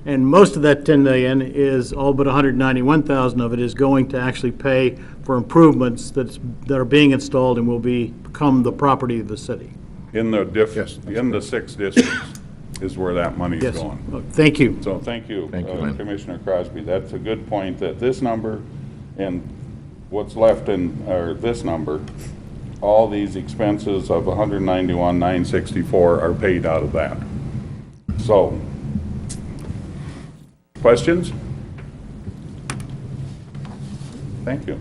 And most of that 10 million is, all but 191,000 of it is going to actually pay for improvements that are being installed and will become the property of the city. In the Yes, in the 6 districts is where that money's Yes. going. Thank you. So thank you, Thank you, Lynn. Commissioner Crosby. That's a good point, that this number and what's left in, or this number, all these expenses of 191,964 are paid out of that. So, questions? Thank you.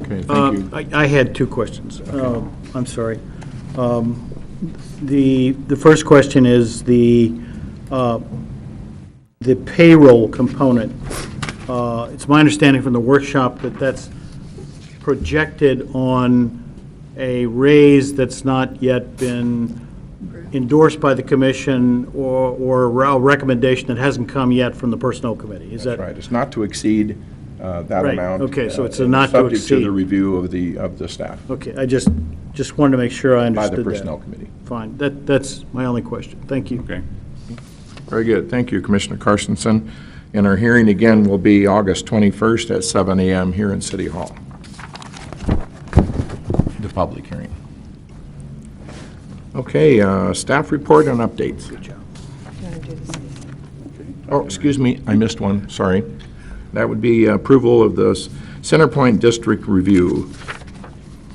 Okay, thank you. I had 2 questions. I'm sorry. The first question is the payroll component. It's my understanding from the workshop that that's projected on a raise that's not yet been endorsed by the commission, or a recommendation that hasn't come yet from the personnel committee. Is that? That's right. It's not to exceed that Right. amount. Okay, so it's a and not to Subject to exceed. the review of the staff Okay, I just wanted to make sure I by understood the that. Personnel Committee. Fine, that's my only question. Thank you. Okay. Very good. Thank you, Commissioner Carstensen. And our hearing again will be August 21st at 7 a.m. here in City Hall. The public hearing. Okay, staff report and updates. You wanna do the city? Oh, excuse me, I missed one, sorry. That would be approval of the Centerpoint District Review.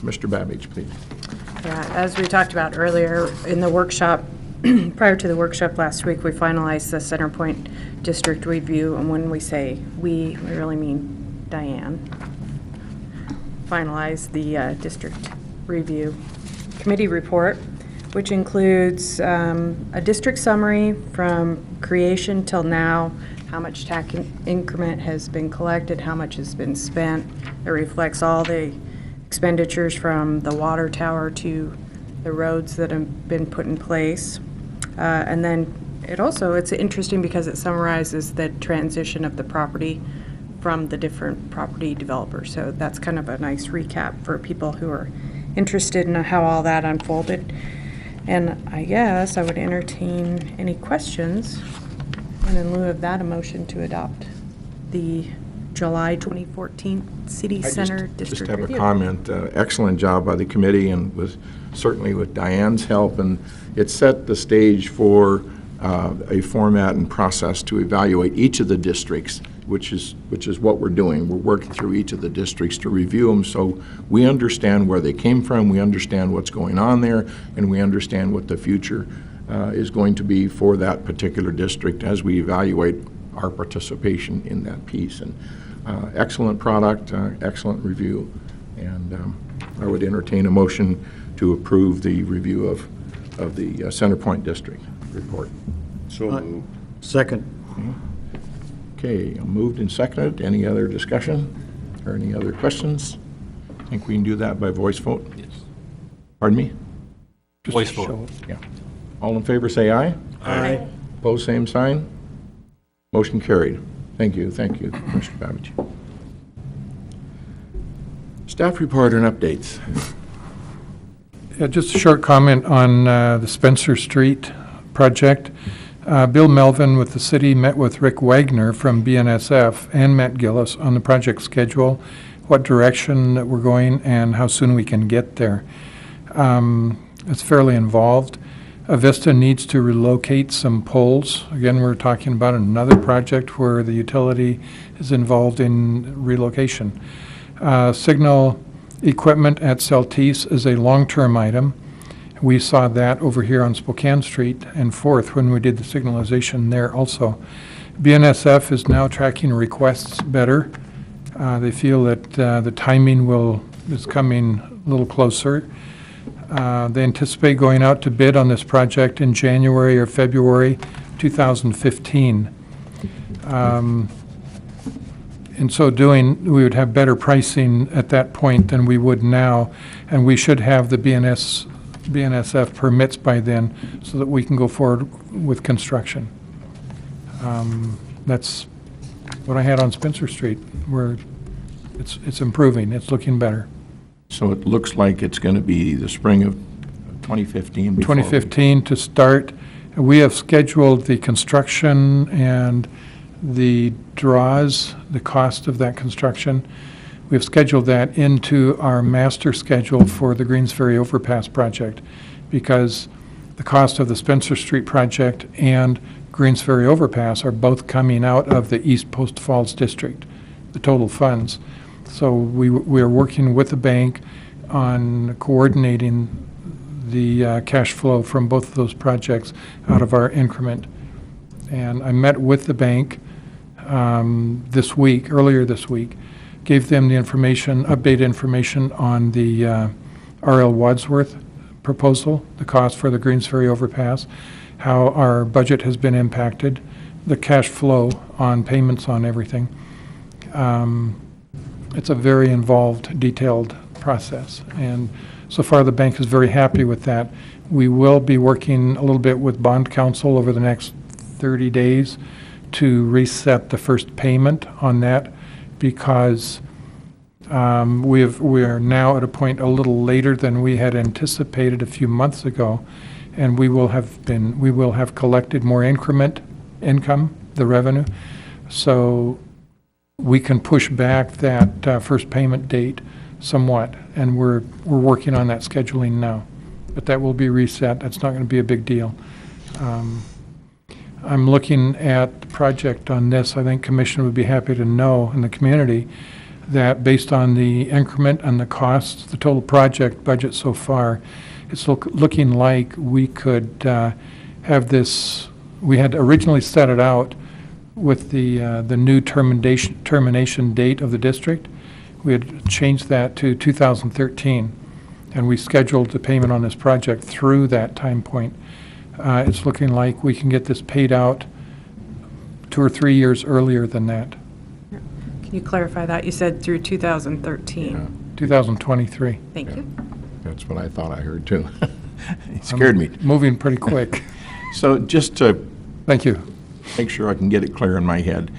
Mr. Babbage, please. Yeah, as we talked about earlier in the workshop, prior to the workshop last week, we finalized the Centerpoint District Review, and when we say we really mean Diane. Finalized the district review committee report, which includes a district summary from creation till now, how much tax increment has been collected, how much has been spent. It reflects all the expenditures from the water tower to the roads that have been put in place. And then it's interesting because it summarizes the transition of the property from the different property developers. So that's kind of a nice recap for people who are interested in how all that unfolded. And I guess I would entertain any questions, and in lieu of that, a motion to adopt the July 2014 City Center District Just have Review. a comment. Excellent job by the committee, and certainly with Diane's help, and it set the stage for a format and process to evaluate each of the districts, which is what we're doing. We're working through each of the districts to review them, so we understand where they came from, we understand what's going on there, and we understand what the future is going to be for that particular district as we evaluate our participation in that piece. And excellent product, excellent review, and I would entertain a motion to approve the review of the Centerpoint District report. So moved. Second. Okay, moved and seconded. Any other discussion or any other questions? I think we can do that by voice vote. Yes. Pardon me? Voice vote. Yeah. All in favor, say aye. Aye. Opposed, same sign. Motion carried. Thank you, Mr. Babbage. Staff report and updates. Yeah, just a short comment on the Spencer Street project. Bill Melvin with the city met with Rick Wagner from BNSF and Matt Gillis on the project schedule, what direction that we're going, and how soon we can get there. It's fairly involved. Avista needs to relocate some poles. Again, we're talking about another project where the utility is involved in relocation. Signal equipment at Celtice is a long-term item. We saw that over here on Spokane Street and 4th when we did the signalization there also. BNSF is now tracking requests better. They feel that the timing is coming a little closer. They anticipate going out to bid on this project in January or February 2015. In so doing, we would have better pricing at that point than we would now, and we should have the BNSF permits by then so that we can go forward with construction. That's what I had on Spencer Street, where it's improving, it's looking better. So it looks like it's going to be the spring of 2015. before we- 2015 to start, We have scheduled the construction and the draws, the cost of that construction. We've scheduled that into our master schedule for the Greens Ferry Overpass project, because the cost of the Spencer Street project and Greens Ferry Overpass are both coming out of the East Post Falls District, the total funds. So we are working with the bank on coordinating the cash flow from both of those projects out of our increment. And I met with the bank earlier this week, gave them the information, updated information on the R.L. Wadsworth proposal, the cost for the Greens Ferry Overpass, how our budget has been impacted, the cash flow on payments on everything. It's a very involved, detailed process, and so far the bank is very happy with that. We will be working a little bit with bond counsel over the next 30 days to reset the first payment on that, because we are now at a point a little later than we had anticipated a few months ago, and we will have collected more income, the revenue, so we can push back that first payment date somewhat, and we're working on that scheduling now. But that will be reset. That's not going to be a big deal. I'm looking at the project on this. I think Commission would be happy to know in the community that based on the increment and the costs, the total project budget so far, it's looking like we could have this. We had originally set it out with the new termination date of the district. We had changed that to 2013, and we scheduled the payment on this project through that time point. It's looking like we can get this paid out 2 or 3 years earlier than that. Can you clarify that? You said through 2013. 2023. Thank you. That's what I thought I heard, too. It scared me. Moving pretty quick. So just to Thank you. make sure I can get it clear in my head,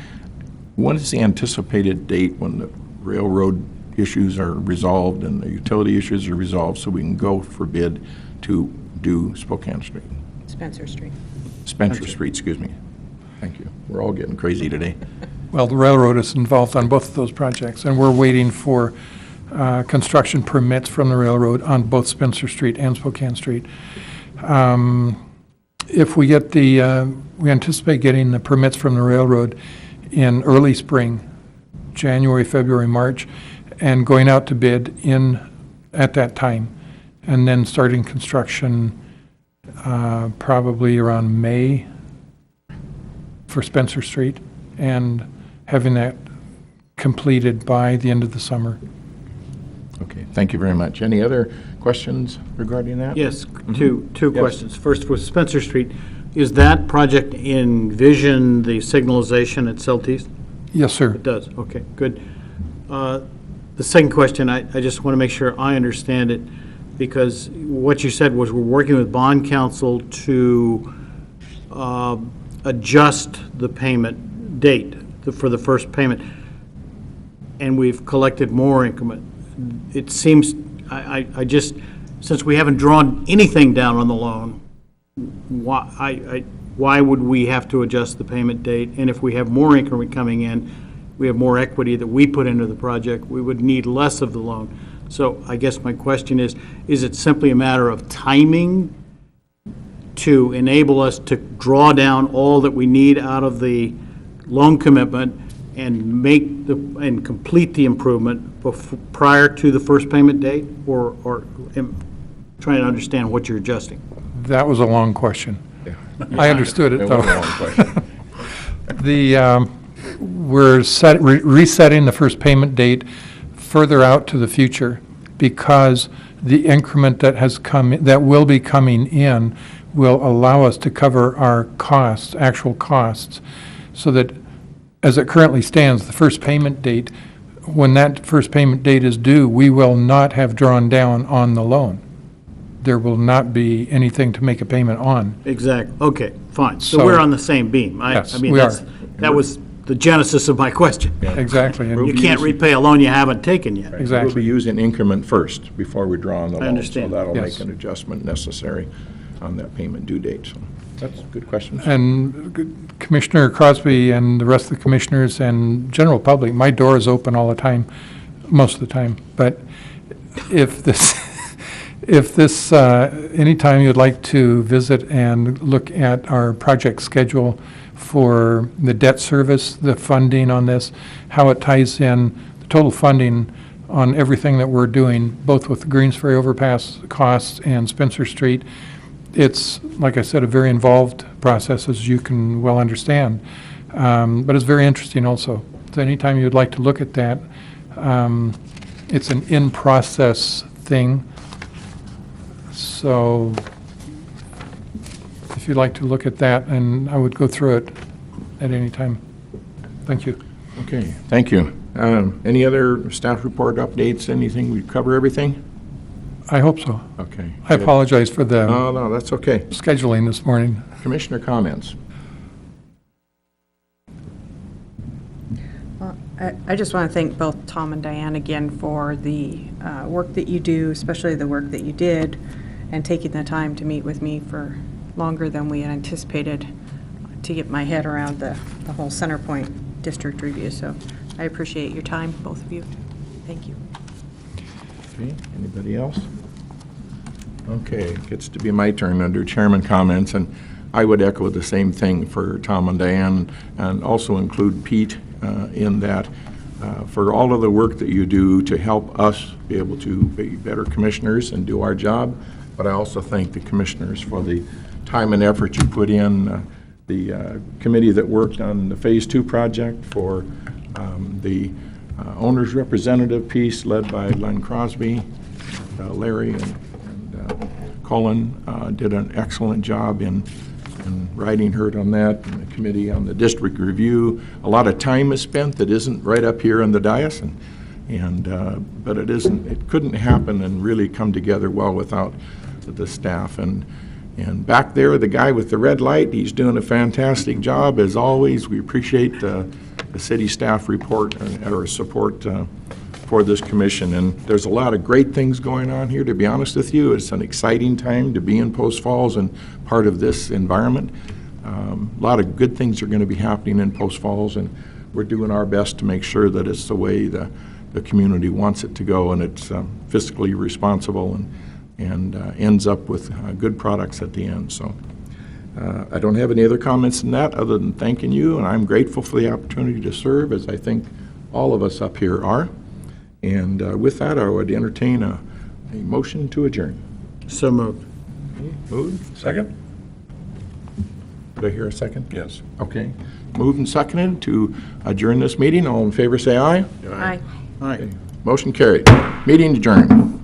when is the anticipated date when the railroad issues are resolved and the utility issues are resolved so we can go for bid to do Spokane Street? Spencer Street. Spencer Street, excuse me. Thank you. We're all getting crazy today. Well, the railroad is involved on both of those projects, and we're waiting for construction permits from the railroad on both Spencer Street and Spokane Street. If we get we anticipate getting the permits from the railroad in early spring, January, February, March, and going out to bid at that time, and then starting construction probably around May for Spencer Street, and having that completed by the end of the summer. Okay, thank you very much. Any other questions regarding that? Yes, two questions. First, with Spencer Street, is that project envision the signalization at Celtice? Yes, sir. It does, okay, good. The second question, I just want to make sure I understand it, because what you said was we're working with bond counsel to adjust the payment date for the first payment, and we've collected more increment. It seems, I just, since we haven't drawn anything down on the loan, why would we have to adjust the payment date? And if we have more increment coming in, we have more equity that we put into the project, we would need less of the loan. So I guess my question is it simply a matter of timing to enable us to draw down all that we need out of the loan commitment and and complete the improvement prior to the first payment date? Or am trying to understand what you're adjusting? That was a long question. I understood it, It though. was a long question. We're resetting the first payment date further out to the future, because the increment that will be coming in will allow us to cover our costs, actual costs, so that as it currently stands, the first payment date, when that first payment date is due, we will not have drawn down on the loan. There will not be anything to make a payment on. Exactly, okay, fine. So So- we're on the same beam. Yes, I mean, we are. that was the genesis of my question. Exactly. and You can't repay a loan you haven't taken yet. Exactly. We'll be using increment first before we draw on the loan. understand. So that'll Yes. make an adjustment necessary on that payment due date. So That's a good question. And Commissioner Crosby and the rest of the commissioners and general public, my door is open all the time, most of the time. But if this, anytime you'd like to visit and look at our project schedule for the debt service, the funding on this, how it ties in, the total funding on everything that we're doing, both with the Greens Ferry overpass costs and Spencer Street, it's, like I said, a very involved process, as you can well understand. But it's very interesting also. So anytime you'd like to look at that, it's an in-process thing. So if you'd like to look at that, and I would go through it at any time. Thank you. Okay, thank you. Any other staff report updates, anything? We cover everything? I hope so. Okay. I good. apologize for the No, that's okay. scheduling this morning. Commissioner comments? Well, I just want to thank both Tom and Diane again for the work that you do, especially the work that you did, and taking the time to meet with me for longer than we had anticipated to get my head around the whole Centerpoint District review. So I appreciate your time, both of you. Thank you. Okay, anybody else? Okay, it gets to be my turn under chairman comments, and I would echo the same thing for Tom and Diane, and also include Pete in that for all of the work that you do to help us be able to be better commissioners and do our job. But I also thank the commissioners for the time and effort you put in, the committee that worked on the Phase 2 project, for the owner's representative piece led by Len Crosby, Larry and Colin did an excellent job in writing hurt on that, and the committee on the district review. A lot of time is spent that isn't right up here on the dais, but it couldn't happen and really come together well without the staff. And back there, the guy with the red light, he's doing a fantastic job as always. We appreciate the city staff report or support for this commission. And there's a lot of great things going on here, to be honest with you. It's an exciting time to be in Post Falls and part of this environment. A lot of good things are going to be happening in Post Falls, and we're doing our best to make sure that it's the way the community wants it to go, and it's fiscally responsible and ends up with good products at the end. So I don't have any other comments than that, other than thanking you, and I'm grateful for the opportunity to serve, as I think all of us up here are. And with that, I would entertain a motion to adjourn. So moved. Moved. Second? Did I hear a second? Yes. Okay. Moved and seconded to adjourn this meeting. All in favor, say aye. Aye. All right. Motion carried. Meeting adjourned.